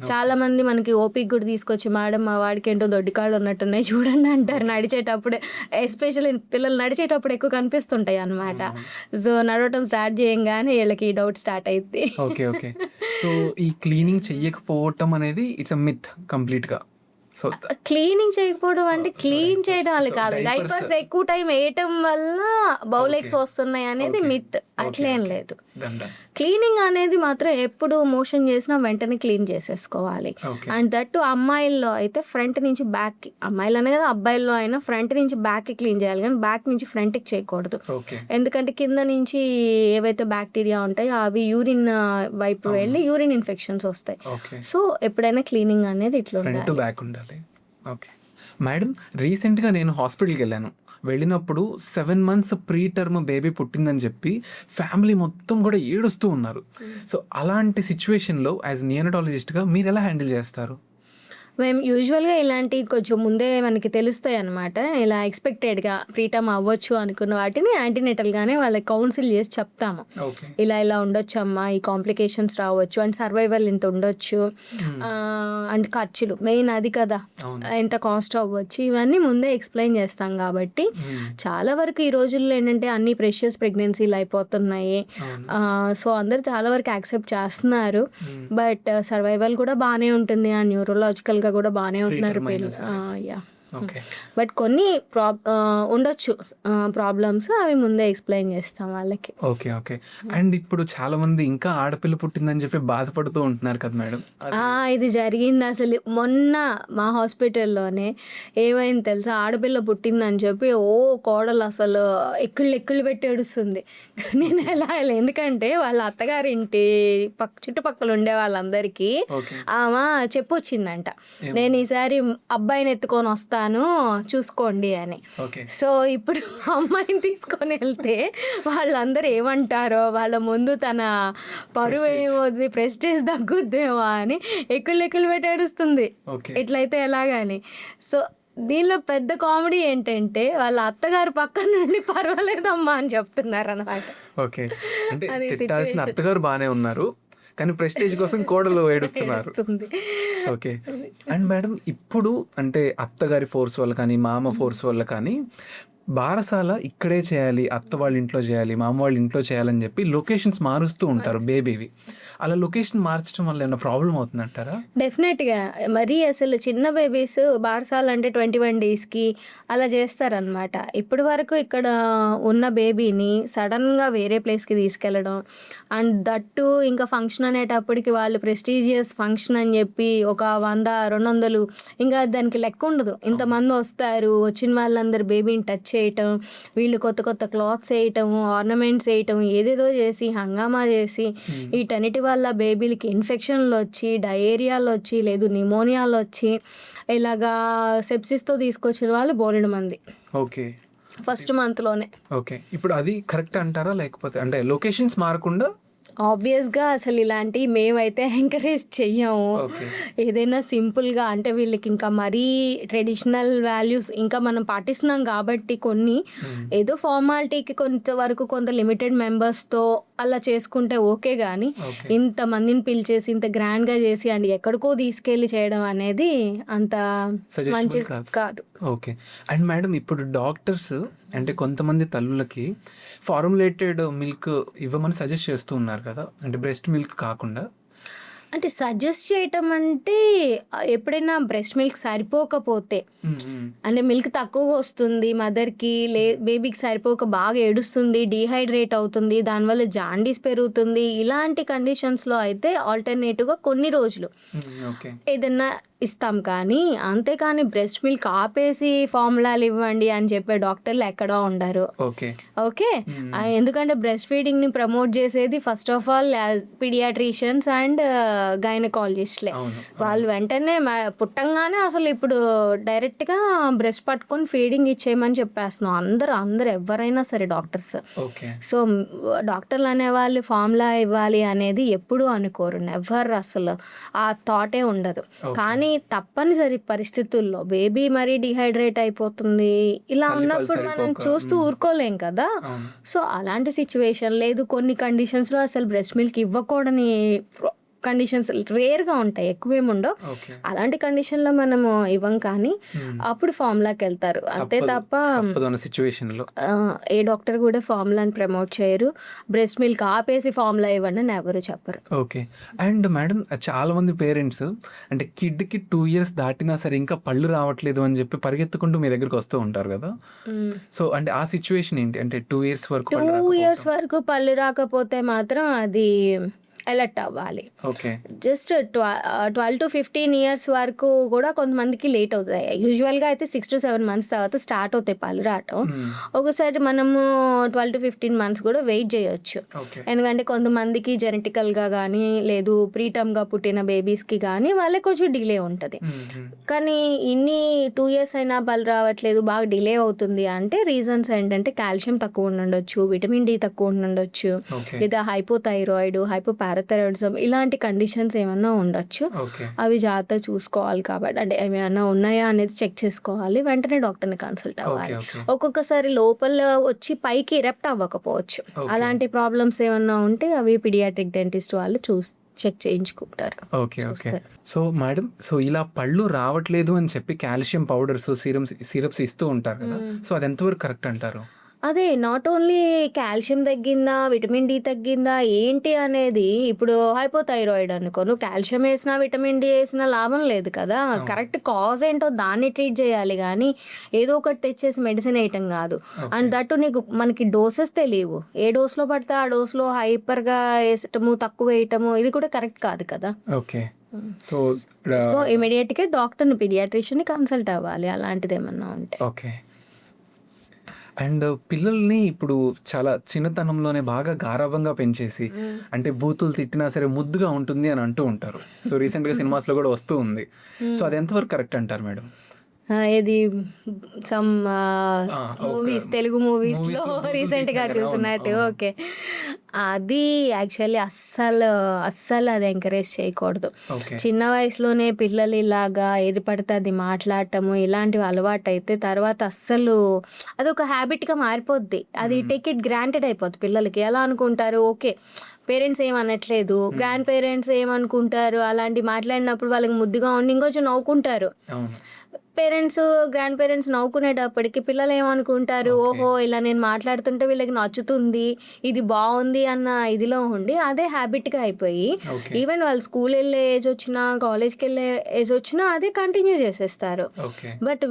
[SPEAKER 2] చాలా మంది మనకి ఓపిక కూడా తీసుకొచ్చి, మేడం మా వాడికి ఏంటో దొడ్డికాళ్ళు ఉన్నట్టున్నాయి చూడండి అంటారు నడిచేటప్పుడే. ఎస్పెషల్లీ పిల్లలు నడిచేటప్పుడు ఎక్కువ కనిపిస్తుంటాయి అనమాట. సో నడవటం స్టార్ట్ చేయంగానే వీళ్ళకి డౌట్ స్టార్ట్ అయింది.
[SPEAKER 1] ఓకే ఓకే, సో ఈ క్లీనింగ్ చెయ్యకపోవటం అనేది ఇట్స్ అ మిత్ కంప్లీట్ గా. సో
[SPEAKER 2] క్లీనింగ్ చేయకపోవడం అంటే క్లీన్ చేయడం వల్ల కాదు, డైపర్స్ ఎక్కువ టైం వేయటం వల్ల బౌల్ ఎగ్స్ వస్తున్నాయి అనేది మిత్, అట్లేం లేదు. క్లీనింగ్ అనేది మాత్రం ఎప్పుడు మోషన్ చేసినా వెంటనే క్లీన్ చేసేసుకోవాలి. అండ్ దట్టు అమ్మాయిల్లో అయితే ఫ్రంట్ నుంచి బ్యాక్, అమ్మాయిలు అనేది అబ్బాయిల్లో అయినా ఫ్రంట్ నుంచి బ్యాక్ క్లీన్ చేయాలి, కానీ బ్యాక్ నుంచి ఫ్రంట్కి చేయకూడదు. ఎందుకంటే కింద నుంచి ఏవైతే బ్యాక్టీరియా ఉంటాయో అవి యూరిన్ వైపు వెళ్ళి యూరిన్ ఇన్ఫెక్షన్స్ వస్తాయి. సో ఎప్పుడైనా క్లీనింగ్ అనేది ఇట్లా
[SPEAKER 1] ఉండాలి. ఓకే మేడం, రీసెంట్గా నేను హాస్పిటల్కి వెళ్ళినప్పుడు 7 months ప్రీ టర్మ్ బేబీ పుట్టిందని చెప్పి ఫ్యామిలీ మొత్తం కూడా ఏడుస్తూ ఉన్నారు. సో అలాంటి సిచ్యువేషన్లో యాజ్ నియోనటాలజిస్ట్గా మీరు ఎలా హ్యాండిల్ చేస్తారు?
[SPEAKER 2] మేము యూజువల్గా ఇలాంటి కొంచెం ముందే మనకి తెలుస్తాయి అనమాట. ఇలా ఎక్స్పెక్టెడ్గా ప్రీటర్మ్ అవ్వచ్చు అనుకున్న వాటిని యాంటీనేటల్గానే వాళ్ళకి కౌన్సిల్ చేసి చెప్తాము. ఇలా ఇలా ఉండొచ్చు అమ్మా, ఈ కాంప్లికేషన్స్ రావచ్చు, అండ్ సర్వైవల్ ఇంత ఉండొచ్చు, అండ్ ఖర్చులు మెయిన్ అది కదా, ఎంత కాస్ట్ అవ్వచ్చు, ఇవన్నీ ముందే ఎక్స్ప్లెయిన్ చేస్తాం. కాబట్టి చాలా వరకు ఈ రోజుల్లో ఏంటంటే అన్ని ప్రెషియస్ ప్రెగ్నెన్సీలు అయిపోతున్నాయి. సో అందరు చాలా వరకు యాక్సెప్ట్ చేస్తున్నారు. బట్ సర్వైవల్ కూడా బాగానే ఉంటుంది, ఆ న్యూరలాజికల్ కూడా బాగానే ఉంటున్నారు పిల్లలు. బట్ కొన్ని ఉండొచ్చు ప్రాబ్లమ్స్, అవి ముందే ఎక్స్ప్లెయిన్ చేస్తాం వాళ్ళకి.
[SPEAKER 1] ఓకే ఓకే, అండ్ ఇప్పుడు చాలా మంది ఇంకా ఆడపిల్ల పుట్టిందని చెప్పి బాధపడుతూ ఉంటున్నారు కదా మేడం.
[SPEAKER 2] ఇది జరిగింది అసలు మొన్న మా హాస్పిటల్లోనే. ఏమైంది తెలుసా, ఆడపిల్ల పుట్టిందని చెప్పి కోడలు అసలు ఎక్కుళ్ళు పెట్టి ఏడుస్తుంది. నేను ఎలా ఎందుకంటే వాళ్ళ అత్తగారింటి చుట్టుపక్కల ఉండే వాళ్ళందరికీ ఆమె చెప్పొచ్చిందంట, నేను ఈసారి అబ్బాయిని ఎత్తుకొని వస్తాను చూసుకోండి అని. సో ఇప్పుడు అమ్మాయిని తీసుకొని వెళ్తే వాళ్ళందరూ ఏమంటారో, వాళ్ళ ముందు తన పరువు ఏమవుతుంది, ప్రెస్టేజ్ తగ్గుద్దేమో అని ఎక్కులు పెట్టి ఏడుస్తుంది. ఇట్లయితే ఎలాగని. సో దీనిలో పెద్ద కామెడీ ఏంటంటే వాళ్ళ అత్తగారు పక్కన నుండి పర్వాలేదమ్మా అని చెప్తున్నారు అన్నమాట.
[SPEAKER 1] ఓకే, అంటే తిట్టాల్సిన అత్తగారు బాగానే ఉన్నారు, కానీ ప్రెస్టేజ్ కోసం కోడలు ఏడుస్తున్నారు. ఓకే, అండ్ మేడం ఇప్పుడు అంటే అత్తగారి ఫోర్స్ వల్ల కానీ మామ ఫోర్స్ వల్ల కానీ బారసాల ఇక్కడే చేయాలి, అత్త వాళ్ళ ఇంట్లో చేయాలి, మామ వాళ్ళ ఇంట్లో చేయాలని చెప్పి లొకేషన్స్ మారుస్తూ ఉంటారు బేబీవి. అలా లొకేషన్ మార్చడం వల్ల ఏమైనా ప్రాబ్లం అవుతుందంటారా?
[SPEAKER 2] డెఫినెట్గా మరీ అసలు చిన్న బేబీస్ బారసాలు అంటే 21 డేస్కి అలా చేస్తారనమాట. ఇప్పటి వరకు ఇక్కడ ఉన్న బేబీని సడన్గా వేరే ప్లేస్కి తీసుకెళ్ళడం, అండ్ దట్టు ఇంకా ఫంక్షన్ అనేటప్పటికి వాళ్ళు ప్రెస్టీజియస్ ఫంక్షన్ అని చెప్పి ఒక 100-200 ఇంకా దానికి లెక్క ఉండదు, ఇంతమంది వస్తారు, వచ్చిన వాళ్ళందరూ బేబీని టచ్ చేయటం, వీళ్ళు కొత్త కొత్త క్లాత్స్ వేయటం, ఆర్నమెంట్స్ వేయటం, ఏదేదో చేసి హంగామా చేసి వీటన్నిటి వల్ల బేబీలకి ఇన్ఫెక్షన్లు వచ్చి, డయేరియాలు వచ్చి, లేదు నిమోనియాలు వచ్చి, ఇలాగా సెప్సిస్తో తీసుకొచ్చిన వాళ్ళు బోలెడు మంది
[SPEAKER 1] ఓకే,
[SPEAKER 2] ఫస్ట్ మంత్లోనే.
[SPEAKER 1] ఓకే. ఇప్పుడు అది కరెక్ట్ అంటారా, లేకపోతే అంటే లొకేషన్స్ మారకుండా?
[SPEAKER 2] ఆబ్వియస్గా అసలు ఇలాంటివి మేమైతే ఎంకరేజ్ చెయ్యము. ఏదైనా సింపుల్గా అంటే వీళ్ళకి ఇంకా మరీ ట్రెడిషనల్ వాల్యూస్ ఇంకా మనం పాటిస్తున్నాం కాబట్టి కొన్ని ఏదో ఫార్మాలిటీకి కొంతవరకు కొంత లిమిటెడ్ మెంబర్స్తో అలా చేసుకుంటే ఓకే, కానీ ఇంతమందిని పిలిచేసి ఇంత గ్రాండ్గా చేసి అండ్ ఎక్కడికో తీసుకెళ్ళి చేయడం అనేది అంత మంచిది కాదు.
[SPEAKER 1] ఓకే. అండ్ మేడం, ఇప్పుడు డాక్టర్స్ అంటే కొంతమంది తల్లులకి ఫార్ములేటెడ్ మిల్క్ ఇవ్వమని సజెస్ట్ చేస్తూ ఉన్నారు కదా, అంటే బ్రెస్ట్ మిల్క్ కాకుండా.
[SPEAKER 2] అంటే సజెస్ట్ చేయటం అంటే ఎప్పుడైనా బ్రెస్ట్ మిల్క్ సరిపోకపోతే, అంటే మిల్క్ తక్కువగా వస్తుంది మదర్కి, బేబీకి సరిపోక బాగా ఏడుస్తుంది, డీహైడ్రేట్ అవుతుంది, దానివల్ల జాండీస్ పెరుగుతుంది, ఇలాంటి కండిషన్స్లో అయితే ఆల్టర్నేటివ్గా కొన్ని రోజులు ఏదన్నా ఇస్తాం. కానీ అంతేకాని బ్రెస్ట్ మిల్క్ ఆపేసి ఫార్ములాలు ఇవ్వండి అని చెప్పే డాక్టర్లు ఎక్కడో ఉండరు. ఓకే, ఎందుకంటే బ్రెస్ట్ ఫీడింగ్ ని ప్రమోట్ చేసేది first of all paediatricians and గైనకాలజిస్ట్లే. వాళ్ళు వెంటనే పుట్టంగానే అసలు ఇప్పుడు డైరెక్ట్గా బ్రెస్ట్ పట్టుకొని ఫీడింగ్ ఇచ్చేయమని చెప్పేస్తున్నాం అందరూ ఎవరైనా సరే డాక్టర్స్. సో డాక్టర్లు అనేవాళ్ళు ఫార్ములా ఇవ్వాలి అనేది ఎప్పుడూ అనుకోరు, నెవర్, అసలు ఆ థాటే ఉండదు. కానీ తప్పనిసరి పరిస్థితుల్లో బేబీ మరీ డిహైడ్రేట్ అయిపోతుంది, ఇలా ఉన్నప్పుడు మనం చూస్తూ ఊరుకోలేం కదా. సో అలాంటి సిచ్యువేషన్ లేదు, కొన్ని కండిషన్స్లో అసలు బ్రెస్ట్ మిల్క్ ఇవ్వకూడని కండిషన్స్ రేర్గా ఉంటాయి, ఎక్కువేమి ఉండవు. అలాంటి కండిషన్లో మనము ఇవ్వం, కానీ అప్పుడు ఫార్ములాకి వెళ్తారు అంతే తప్ప ఏ డాక్టర్ కూడా ఫార్ములాని ప్రమోట్ చేయరు. బ్రెస్ట్ మిల్క్ ఆపేసి ఫార్ములా ఇవ్వండి అని ఎవరు చెప్పరు.
[SPEAKER 1] ఓకే. అండ్ మేడం, చాలా మంది పేరెంట్స్ అంటే కిడ్కి 2 years దాటినా సరే ఇంకా పళ్ళు రావట్లేదు అని చెప్పి పరిగెత్తుకుంటూ మీ దగ్గరికి వస్తూ ఉంటారు కదా. సో అంటే ఆ సిచ్యువేషన్ ఏంటి, అంటే 2 years
[SPEAKER 2] వరకు పళ్ళు రాకపోతే మాత్రం అది అలర్ట్ అవ్వాలి. జస్ట్ 12 to 15 years వరకు కూడా కొంతమందికి లేట్ అవుతాయి. యూజువల్గా అయితే 6 to 7 months తర్వాత స్టార్ట్ అవుతాయి పళ్ళు రావటం. ఒకసారి మనము 12 to 15 months కూడా వెయిట్ చేయొచ్చు, ఎందుకంటే కొంతమందికి జెనెటికల్గా కానీ లేదు ప్రీటర్మ్గా పుట్టిన బేబీస్కి కానీ వాళ్ళకి కొంచెం డిలే ఉంటుంది. కానీ ఇన్ని 2 years అయినా పళ్ళు రావట్లేదు, బాగా డిలే అవుతుంది అంటే రీజన్స్ ఏంటంటే కాల్షియం తక్కువ ఉండొచ్చు, విటమిన్ డి తక్కువ ఉండొచ్చు, లేదా హైపోథైరాయిడ్, హైపోపారాథైరాయిడిజం, ఇలాంటి కండిషన్స్ ఏమన్నా ఉండొచ్చు. అవి జాగ్రత్త చూసుకోవాలి. కాబట్టి అంటే ఏమైనా ఉన్నాయా అనేది చెక్ చేసుకోవాలి, వెంటనే డాక్టర్ని కన్సల్ట్ అవ్వాలి. ఒక్కొక్కసారి లోపల వచ్చి పైకి ఎరప్ట్ అవ్వకపోవచ్చు, అలాంటి ప్రాబ్లమ్స్ ఏమన్నా ఉంటే అవి పీడియాట్రిక్ డెంటిస్ట్ వాళ్ళు చెక్ చేయించుకుంటారు.
[SPEAKER 1] ఓకే. సో మేడం, సో ఇలా పళ్ళు రావట్లేదు అని చెప్పి కాల్షియం పౌడర్స్, సిరప్స్ ఇస్తూ ఉంటారు కదా, సో అది ఎంతవరకు కరెక్ట్ అంటారు?
[SPEAKER 2] అదే నాట్ ఓన్లీ కాల్షియం తగ్గిందా, విటమిన్ డి తగ్గిందా ఏంటి అనేది, ఇప్పుడు హైపోథైరాయిడ్ అనుకో, నువ్వు కాల్షియం వేసినా విటమిన్ డి వేసినా లాభం లేదు కదా. కరెక్ట్ కాజ్ ఏంటో దాన్ని ట్రీట్ చేయాలి, కానీ ఏదో ఒకటి తెచ్చేసి మెడిసిన్ వేయటం కాదు. అండ్ దట్టు మనకి డోసెస్ తెలియవు, ఏ డోస్లో పడితే ఆ డోస్లో హైపర్గా వేసటము, తక్కువ వేయటము, ఇది కూడా కరెక్ట్ కాదు కదా.
[SPEAKER 1] ఓకే.
[SPEAKER 2] సో ఇమీడియట్గా డాక్టర్ని, పీడియాట్రిషియన్ని కన్సల్ట్ అవ్వాలి అలాంటిది ఏమన్నా ఉంటే.
[SPEAKER 1] ఓకే. అండ్ పిల్లల్ని ఇప్పుడు చాలా చిన్నతనంలోనే బాగా గారాబంగా పెంచేసి, అంటే బూతులు తిట్టినా సరే ముద్దుగా ఉంటుంది అని అంటూ ఉంటారు. సో రీసెంట్గా సినిమాస్లో కూడా వస్తూ ఉంది. సో అది ఎంతవరకు కరెక్ట్ అంటారు మేడం?
[SPEAKER 2] ఇది సమ్ మూవీస్, తెలుగు మూవీస్లో రీసెంట్గా చూసినట్టు. ఓకే, అది యాక్చువల్లీ అస్సలు అది ఎంకరేజ్ చేయకూడదు. చిన్న వయసులోనే పిల్లలు ఇలాగా ఏది పడితే అది మాట్లాడటము ఇలాంటివి అలవాటు అయితే తర్వాత అస్సలు అది ఒక హ్యాబిట్గా మారిపోద్ది. అది టేక్ ఇట్ గ్రాంటెడ్ అయిపోద్ది పిల్లలకి. ఎలా అనుకుంటారు, ఓకే పేరెంట్స్ ఏమనట్లేదు, గ్రాండ్ పేరెంట్స్ ఏమనుకుంటారు, అలాంటి మాట్లాడినప్పుడు వాళ్ళకి ముద్దుగా ఉండి ఇంకొంచెం నవ్వుకుంటారు. పేరెంట్స్ గ్రాండ్ పేరెంట్స్ నవ్వుకునేటప్పటికి పిల్లలు ఏమనుకుంటారు, ఓహో ఇలా నేను మాట్లాడుతుంటే వీళ్ళకి నచ్చుతుంది, ఇది బాగుంది అన్న ఇదిలో ఉండి అదే హ్యాబిట్గా అయిపోయి ఈవెన్ వాళ్ళు స్కూల్ వెళ్ళే ఏజ్ వచ్చినా కాలేజ్కి వెళ్ళే ఏజ్ వచ్చినా అదే కంటిన్యూ చేసేస్తారు. బట్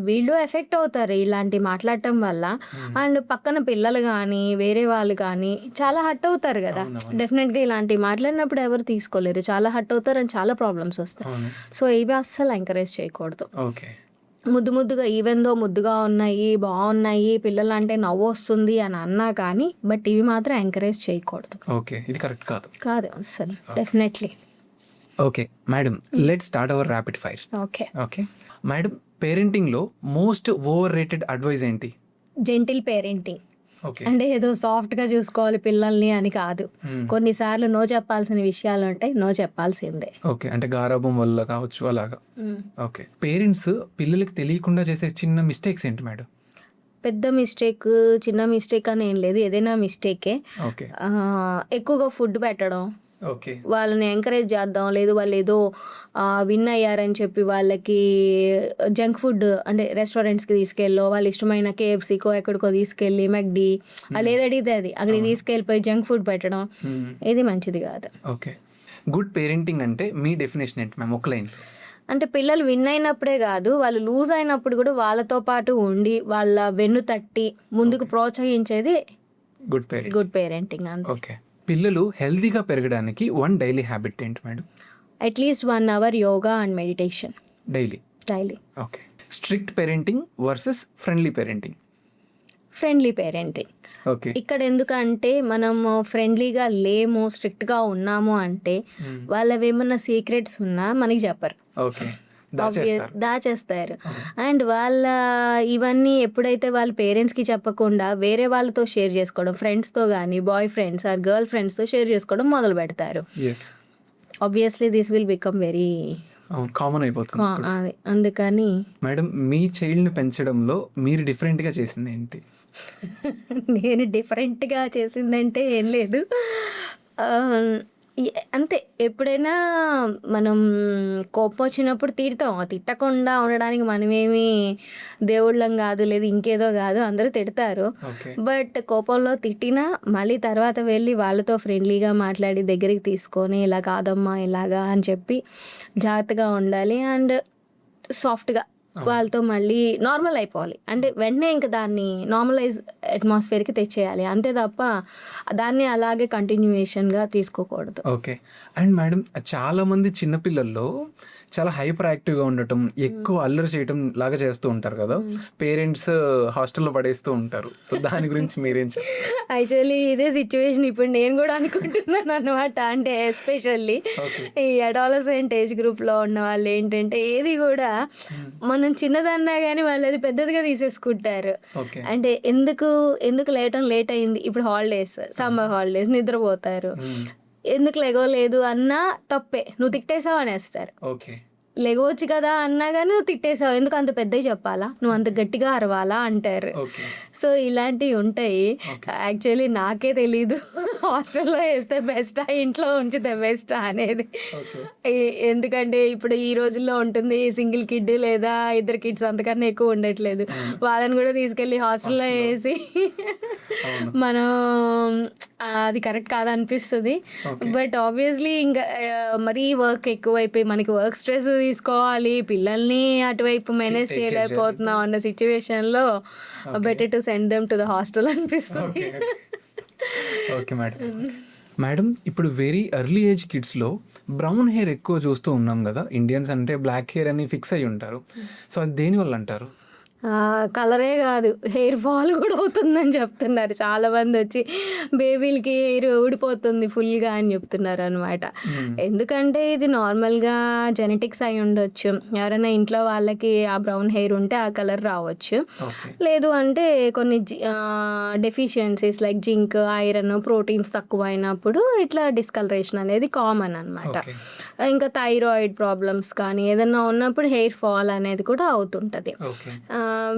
[SPEAKER 2] వీళ్ళు ఎఫెక్ట్ అవుతారు ఇలాంటి మాట్లాడటం వల్ల. అండ్ పక్కన పిల్లలు కానీ వేరే వాళ్ళు కానీ చాలా హర్ట్ అవుతారు కదా. డెఫినెట్గా ఇలాంటి మాట్లాడినప్పుడు ఎవరు తీసుకోలేరు, చాలా హర్ట్ అవుతారు అండ్ చాలా ప్రాబ్లమ్స్ వస్తాయి. సో ఇవి అస్సలు ఎంకరేజ్ చేయకూడదు. ముద్దుగా ఈవెన్ దో ముద్దుగా ఉన్నాయి, బాగున్నాయి, పిల్లలు అంటే నవ్వు వస్తుంది అని అన్నా కానీ బట్ ఇవి మాత్రం ఎంకరేజ్ చేయకూడదు.
[SPEAKER 1] ఓకే, ఇది కరెక్ట్ కాదు
[SPEAKER 2] అస్సలు definitely.
[SPEAKER 1] Okay madam, let's start our rapid fire.
[SPEAKER 2] Okay
[SPEAKER 1] madam, పేరెంటింగ్లో మోస్ట్ ఓవర్ రేటెడ్ అడ్వైస్ ఏంటి?
[SPEAKER 2] Gentle parenting. అంటే ఏదో సాఫ్ట్గా చూసుకోవాలి పిల్లల్ని అని కాదు. కొన్నిసార్లు నో చెప్పాల్సిన విషయాలు ఉంటాయి, నో చెప్పాల్సిందే.
[SPEAKER 1] ఓకే, అంటే గారాబం వల్ల కావచ్చు అలాగా. ఓకే, పేరెంట్స్ పిల్లలకి తెలియకుండా చేసే చిన్న మిస్టేక్స్ ఏంటి మేడం?
[SPEAKER 2] పెద్ద మిస్టేక్ చిన్న మిస్టేక్ అని ఏం లేదు, ఏదైనా మిస్టేకే. ఎక్కువగా ఫుడ్ పెట్టడం, వాళ్ళని ఎంకరేజ్ చేద్దాం, లేదు వాళ్ళు ఏదో విన్ అయ్యారని చెప్పి వాళ్ళకి జంక్ ఫుడ్ అంటే రెస్టారెంట్స్కి తీసుకెళ్ళో వాళ్ళ ఇష్టమైన KFCకో ఎక్కడికో తీసుకెళ్ళి మెక్డీ వాళ్ళు ఏది అడిగితే అది అక్కడికి తీసుకెళ్ళిపోయి జంక్ ఫుడ్ పెట్టడం, ఇది మంచిది కాదు.
[SPEAKER 1] ఓకే, గుడ్ పేరెంటింగ్ అంటే మీ డెఫినేషన్ ఏంటి మ్యామ్ ఒక లైన్?
[SPEAKER 2] అంటే పిల్లలు విన్ అయినప్పుడే కాదు, వాళ్ళు లూజ్ అయినప్పుడు కూడా వాళ్ళతో పాటు ఉండి వాళ్ళ వెన్ను తట్టి ముందుకు ప్రోత్సహించేది గుడ్ పేరెంటింగ్.
[SPEAKER 1] ఓకే, పిల్లలు హెల్తీగా పెరగడానికి వన్ డైలీ హ్యాబిట్ ఏంటి madam?
[SPEAKER 2] At least 1 hour yoga and meditation
[SPEAKER 1] daily. Okay, strict parenting versus friendly parenting?
[SPEAKER 2] Friendly parenting.
[SPEAKER 1] Okay,
[SPEAKER 2] ఇక్కడ ఎందుకంటే మనం ఫ్రెండ్లీగా లేము, స్ట్రిక్ట్గా ఉన్నాము అంటే వాళ్ళవేమన్నా సీక్రెట్స్ ఉన్నా మనకి చెప్పరు, దాచేస్తారు. అండ్ వాళ్ళ ఇవన్నీ ఎప్పుడైతే వాళ్ళ పేరెంట్స్కి చెప్పకుండా వేరే వాళ్ళతో షేర్ చేసుకోవడం, ఫ్రెండ్స్తో కానీ బాయ్ ఫ్రెండ్స్ ఆర్ గర్ల్ ఫ్రెండ్స్తో షేర్ చేసుకోవడం మొదలు పెడతారు. Obviously this will become very
[SPEAKER 1] common అయిపోతుంది.
[SPEAKER 2] అందుకని
[SPEAKER 1] మేడం, మీ చైల్డ్ని పెంచడంలో మీరు డిఫరెంట్గా చేసింది ఏంటి?
[SPEAKER 2] నేను డిఫరెంట్గా చేసిందంటే ఏం లేదు, అంతే. ఎప్పుడైనా మనం కోపం వచ్చినప్పుడు తిట్టకుండా ఉండడానికి మనమేమి దేవుళ్ళం కాదు, లేదు ఇంకేదో కాదు, అందరూ తిడతారు. బట్ కోపంలో తిట్టినా మళ్ళీ తర్వాత వెళ్ళి వాళ్ళతో ఫ్రెండ్లీగా మాట్లాడి దగ్గరికి తీసుకొని ఇలా కాదమ్మా ఇలాగా అని చెప్పి జాగ్రత్తగా ఉండాలి. అండ్ సాఫ్ట్గా వాళ్ళతో మళ్ళీ నార్మల్ అయిపోవాలి. అంటే వెంటనే ఇంకా దాన్ని నార్మలైజ్ అట్మాస్ఫియర్కి తెచ్చేయాలి, అంతే తప్ప దాన్ని అలాగే కంటిన్యూయేషన్గా తీసుకోకూడదు.
[SPEAKER 1] ఓకే, అండ్ మేడం, చాలా మంది చిన్నపిల్లల్లో చాలా హైపర్ యాక్టివ్గా ఉండటం, ఎక్కువ అల్లరి చేయటం లాగా చేస్తూ ఉంటారు కదా, పేరెంట్స్ హాస్టల్లో పడేస్తూ ఉంటారు. సో దాని గురించి మీరేం చెప్పారు?
[SPEAKER 2] యాక్చువల్లీ ఇదే సిచ్యువేషన్ ఇప్పుడు నేను కూడా అనుకుంటున్నాను అనమాట. అంటే ఎస్పెషల్లీ ఈ అడాలసెంట్ ఏజ్ గ్రూప్లో ఉన్న వాళ్ళు ఏంటంటే ఏది కూడా మనం చిన్నదన్నా కానీ వాళ్ళు అది పెద్దదిగా తీసేసుకుంటారు. అంటే ఎందుకు లేట్ అయింది, ఇప్పుడు హాలిడేస్, సమ్మర్ హాలిడేస్, నిద్రపోతారు, ఎందుకు లెగవలేదు అన్నా తప్పే, నువ్వు తిట్టేసావు అనేస్తారు. లెగవచ్చు కదా అన్నా కానీ నువ్వు తిట్టేసావు, ఎందుకు అంత పెద్దగా చెప్పాలా, నువ్వు అంత గట్టిగా అరవాలా అంటారు. సో ఇలాంటివి ఉంటాయి. యాక్చువల్లీ నాకే తెలీదు హాస్టల్లో వేస్తే బెస్టా ఇంట్లో ఉంచితే బెస్టా అనేది. ఎందుకంటే ఇప్పుడు ఈ రోజుల్లో ఉంటుంది సింగిల్ కిడ్ లేదా 2 kids అంతకన్నా ఎక్కువ ఉండట్లేదు. వాళ్ళని కూడా తీసుకెళ్ళి హాస్టల్లో వేసి మనం అది కరెక్ట్ కాదనిపిస్తుంది. బట్ ఆబ్వియస్లీ ఇంకా మరీ వర్క్ ఎక్కువైపోయి మనకి వర్క్ స్ట్రెస్ తీసుకోవాలి, పిల్లల్ని అటువైపు మేనేజ్ చేయలేకపోతున్నాం అన్న సిచ్యువేషన్లో better to send them to the hostel అనిపిస్తుంది.
[SPEAKER 1] ఓకే మేడం, ఇప్పుడు వెరీ ఎర్లీ ఏజ్ కిడ్స్లో బ్రౌన్ హెయిర్ ఎక్కువ చూస్తూ ఉన్నాం కదా. ఇండియన్స్ అంటే బ్లాక్ హెయిర్ అని ఫిక్స్ అయ్యి ఉంటారు. సో అది దేనివల్ల అంటారు?
[SPEAKER 2] కలరే కాదు, హెయిర్ ఫాల్ కూడా అవుతుందని చెప్తున్నారు చాలామంది. వచ్చి బేబీలకి హెయిర్ ఊడిపోతుంది ఫుల్గా అని చెప్తున్నారు అనమాట. ఎందుకంటే ఇది నార్మల్గా జెనెటిక్స్ అయి ఉండొచ్చు, ఎవరైనా ఇంట్లో వాళ్ళకి ఆ బ్రౌన్ హెయిర్ ఉంటే ఆ కలర్ రావచ్చు. లేదు అంటే కొన్ని deficiencies like zinc, iron, proteins తక్కువ అయినప్పుడు ఇట్లా డిస్కలరేషన్ అనేది కామన్ అనమాట. ఇంకా థైరాయిడ్ ప్రాబ్లమ్స్ కానీ ఏదైనా ఉన్నప్పుడు హెయిర్ ఫాల్ అనేది కూడా అవుతుంటుంది.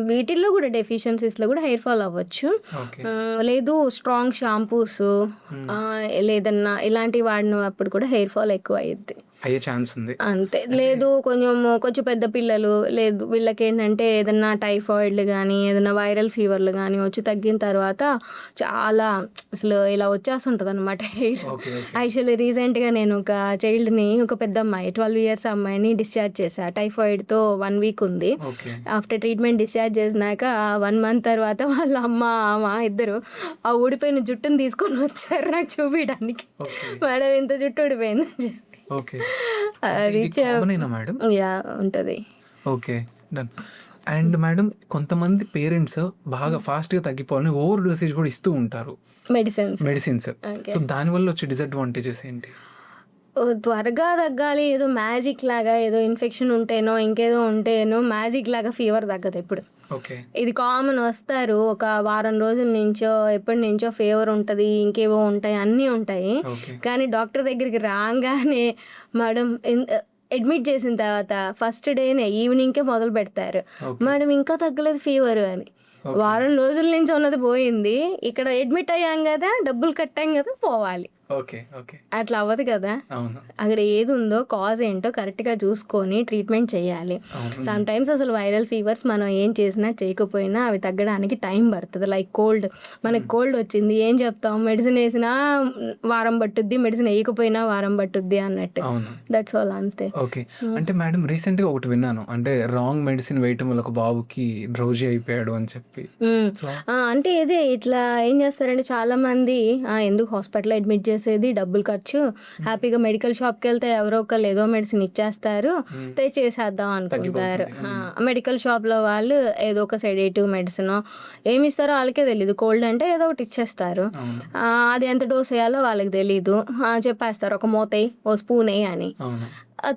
[SPEAKER 2] వీటిల్లో కూడా డెఫిషియన్సీస్లో కూడా హెయిర్ ఫాల్ అవ్వచ్చు. లేదు స్ట్రాంగ్ షాంపూస్ లేదన్నా ఇలాంటివి వాడినప్పుడు కూడా హెయిర్ ఫాల్ ఎక్కువ అయ్యిద్ది.
[SPEAKER 1] అయ్యే ఛాన్స్ ఉంది.
[SPEAKER 2] అంతే. లేదు కొంచెం పెద్ద పిల్లలు లేదు వీళ్ళకి ఏంటంటే ఏదన్నా టైఫాయిడ్లు కానీ ఏదైనా వైరల్ ఫీవర్లు కానీ వచ్చి తగ్గిన తర్వాత చాలా అసలు ఇలా వచ్చేస్తుంటుంది అనమాట హెయిర్.
[SPEAKER 1] ఓకే ఓకే
[SPEAKER 2] యాక్చువల్లీ రీసెంట్గా నేను ఒక చైల్డ్ని, ఒక పెద్ద అమ్మాయి 12 years అమ్మాయిని డిశ్చార్జ్ చేశా. టైఫాయిడ్తో 1 week ఉంది.
[SPEAKER 1] ఓకే
[SPEAKER 2] ఆఫ్టర్ ట్రీట్మెంట్ డిశ్చార్జ్ చేసినాక 1 month తర్వాత వాళ్ళ అమ్మ ఇద్దరు ఆ ఊడిపోయిన జుట్టుని తీసుకొని వచ్చారు నాకు చూపించడానికి.
[SPEAKER 1] ఓకే
[SPEAKER 2] మేడం ఇంత జుట్టు ఊడిపోయింది అని చెప్పి.
[SPEAKER 1] ఓకే
[SPEAKER 2] అది
[SPEAKER 1] కామనేనా మేడం?
[SPEAKER 2] యా ఉంటుంది.
[SPEAKER 1] Okay done. అండ్ మేడం కొంతమంది పేరెంట్స్ బాగా ఫాస్ట్గా తగ్గిపోవాలని ఓవర్ డోసేజ్ కూడా ఇస్తూ ఉంటారు మెడిసిన్స్. సో దానివల్ల వచ్చే డిసడ్వాంటేజెస్ ఏంటి?
[SPEAKER 2] త్వరగా తగ్గాలి, ఏదో మ్యాజిక్ లాగా ఏదో ఇన్ఫెక్షన్ ఉంటేనో ఇంకేదో ఉంటేనో మ్యాజిక్ లాగా ఫీవర్ తగ్గదు ఎప్పుడు.
[SPEAKER 1] ఓకే
[SPEAKER 2] ఇది కామన్, వస్తారు ఒక వారం రోజుల నుంచో ఎప్పటి నుంచో ఫీవర్ ఉంటుంది, ఇంకేవో ఉంటాయి, అన్నీ ఉంటాయి.
[SPEAKER 1] ఓకే
[SPEAKER 2] కానీ డాక్టర్ దగ్గరికి రాగానే మేడం అడ్మిట్ చేసిన తర్వాత ఫస్ట్ డేనే ఈవినింగ్కే మొదలు పెడతారు, మేడం ఇంకా తగ్గలేదు ఫీవర్ అని. వారం రోజుల నుంచి ఉన్నది పోయింది, ఇక్కడ అడ్మిట్ అయ్యాం కదా, డబ్బులు కట్టాం కదా, పోవాలి.
[SPEAKER 1] ఓకే ఓకే
[SPEAKER 2] అట్లా అవ్వదు కదా.
[SPEAKER 1] అవును
[SPEAKER 2] అక్కడ ఏది ఉందో కాజ్ ఏంటో కరెక్ట్గా చూసుకొని ట్రీట్మెంట్ చేయాలి. సమ్ టైమ్స్ అసలు వైరల్ ఫీవర్స్ మనం ఏం చేసినా చేయకపోయినా అవి తగ్గడానికి టైం పడుతుంది. లైక్ కోల్డ్, మనకి కోల్డ్ వచ్చింది ఏం చెప్తాం, మెడిసిన్ వేసినా వారం పట్టుద్ది, మెడిసిన్ వేయకపోయినా వారం పట్టుద్ది అన్నట్టు. దట్స్ ఆల్, అంతే.
[SPEAKER 1] ఓకే అంటే మేడం రీసెంట్గా ఒకటి విన్నాను, అంటే రాంగ్ మెడిసిన్ వేయటం వల్ల ఒక బాబుకి డ్రౌజీ అయిపోయాడు అని చెప్పి.
[SPEAKER 2] అంటే ఇదే ఇట్లా ఏం చేస్తారంటే చాలా మంది ఎందుకు హాస్పిటల్ అడ్మిట్ చేసేది, డబ్బులు ఖర్చు, హ్యాపీగా మెడికల్ షాప్కి వెళ్తే ఎవరో ఒకళ్ళు ఏదో మెడిసిన్ ఇచ్చేస్తారు, తెచ్చేసేద్దాం అనుకుంటారు. మెడికల్ షాప్లో వాళ్ళు ఏదో ఒక సెడేటివ్ మెడిసిన్ ఏమి ఇస్తారో వాళ్ళకే తెలీదు. కోల్డ్ అంటే ఏదో ఒకటి ఇచ్చేస్తారు, అది ఎంత డోస్ వేయాలో వాళ్ళకి తెలీదు, చెప్పేస్తారు ఒక మోతేయి ఓ స్పూన్ అని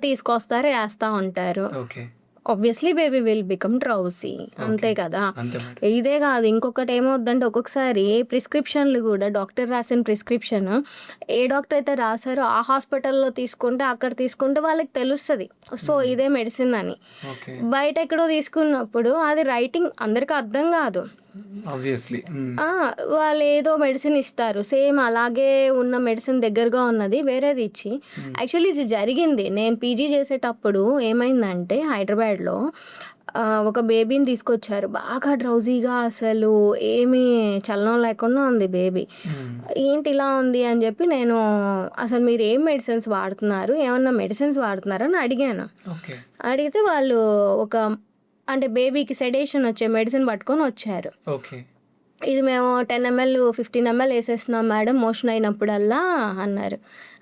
[SPEAKER 2] తీసుకొస్తారు, వేస్తూ ఉంటారు. ఆబ్వియస్లీ బేబీ విల్ బికమ్ డ్రౌసీ, అంతే కదా. ఇదే కాదు, ఇంకొకటి ఏమవుద్దంటే ఒక్కొక్కసారి ప్రిస్క్రిప్షన్లు కూడా డాక్టర్ రాసిన ప్రిస్క్రిప్షన్ ఏ డాక్టర్ అయితే రాసారో ఆ హాస్పిటల్లో తీసుకుంటే అక్కడ తీసుకుంటే వాళ్ళకి తెలుస్తుంది సో ఇదే మెడిసిన్ అని. బయట ఎక్కడో తీసుకున్నప్పుడు అది రైటింగ్ అందరికీ అర్థం కాదు. వాళ్ళు ఏదో మెడిసిన్ ఇస్తారు, సేమ్ అలాగే ఉన్న మెడిసిన్ దగ్గరగా ఉన్నది వేరేది ఇచ్చి. యాక్చువల్లీ ఇది జరిగింది, నేను పీజీ చేసేటప్పుడు ఏమైందంటే హైదరాబాద్లో ఒక బేబీని తీసుకొచ్చారు, బాగా డ్రౌజీగా, అసలు ఏమీ చలనం లేకుండా ఉంది బేబీ. ఏంటి ఇలా ఉంది అని చెప్పి నేను అసలు మీరు ఏం మెడిసిన్స్ వాడుతున్నారు, ఏమన్నా మెడిసిన్స్ వాడుతున్నారని అడిగాను. అడిగితే వాళ్ళు ఒక అంటే బేబీకి సెడేషన్ వచ్చే మెడిసిన్ పట్టుకొని వచ్చారు. ఇది మేము 10 ml 15 ml వేసేస్తున్నాం మేడం మోషన్ అయినప్పుడల్లా అన్నారు.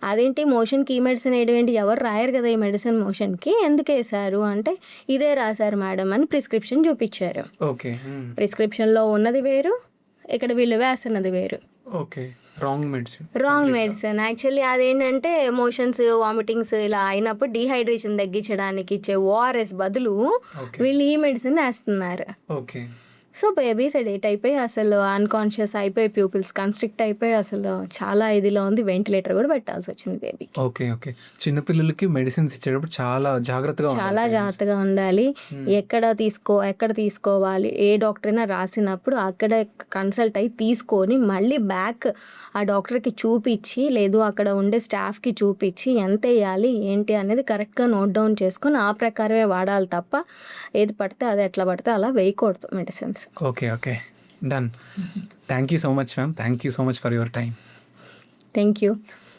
[SPEAKER 2] అదేంటి మోషన్కి ఈ మెడిసిన్ వేయడం ఏంటి, ఎవరు రాయరు కదా ఈ మెడిసిన్ మోషన్కి, ఎందుకు వేసారు అంటే ఇదే రాశారు మేడం అని ప్రిస్క్రిప్షన్ చూపించారు. ప్రిస్క్రిప్షన్లో ఉన్నది వేరు, ఇక్కడ వీళ్ళు వేస్తున్నది వేరు. Wrong medicine. యాక్చువల్లీ అదేంటంటే మోషన్స్ వామిటింగ్స్ ఇలా అయినప్పుడు డీహైడ్రేషన్ తగ్గించడానికి ఇచ్చే ఓఆర్ఎస్ బదులు వీళ్ళు ఈ మెడిసిన్ వేస్తున్నారు. సో బేబీ సెడేట్ అయిపోయి అసలు అన్కాన్షియస్ అయిపోయి ప్యూపిల్స్ కన్స్ట్రిక్ట్ అయిపోయి అసలు చాలా ఇదిలో ఉంది, వెంటిలేటర్ కూడా పెట్టాల్సి వచ్చింది బేబీకి.
[SPEAKER 1] ఓకే చిన్నపిల్లలకి మెడిసిన్స్ ఇచ్చేటప్పుడు చాలా జాగ్రత్తగా
[SPEAKER 2] ఉండాలి. ఎక్కడ తీసుకోవాలి, ఏ డాక్టర్ అయినా రాసినప్పుడు అక్కడ కన్సల్ట్ అయ్యి తీసుకొని మళ్ళీ బ్యాక్ ఆ డాక్టర్కి చూపించి లేదు అక్కడ ఉండే స్టాఫ్కి చూపించి ఎంత వేయాలి ఏంటి అనేది కరెక్ట్గా నోట్ డౌన్ చేసుకొని ఆ ప్రకారమే వాడాలి తప్ప ఏది పడితే అది ఎట్లా పడితే అలా వేయకూడదు medicines.
[SPEAKER 1] Okay done. Thank you so much ma'am, thank you so much for your time.
[SPEAKER 2] Thank you.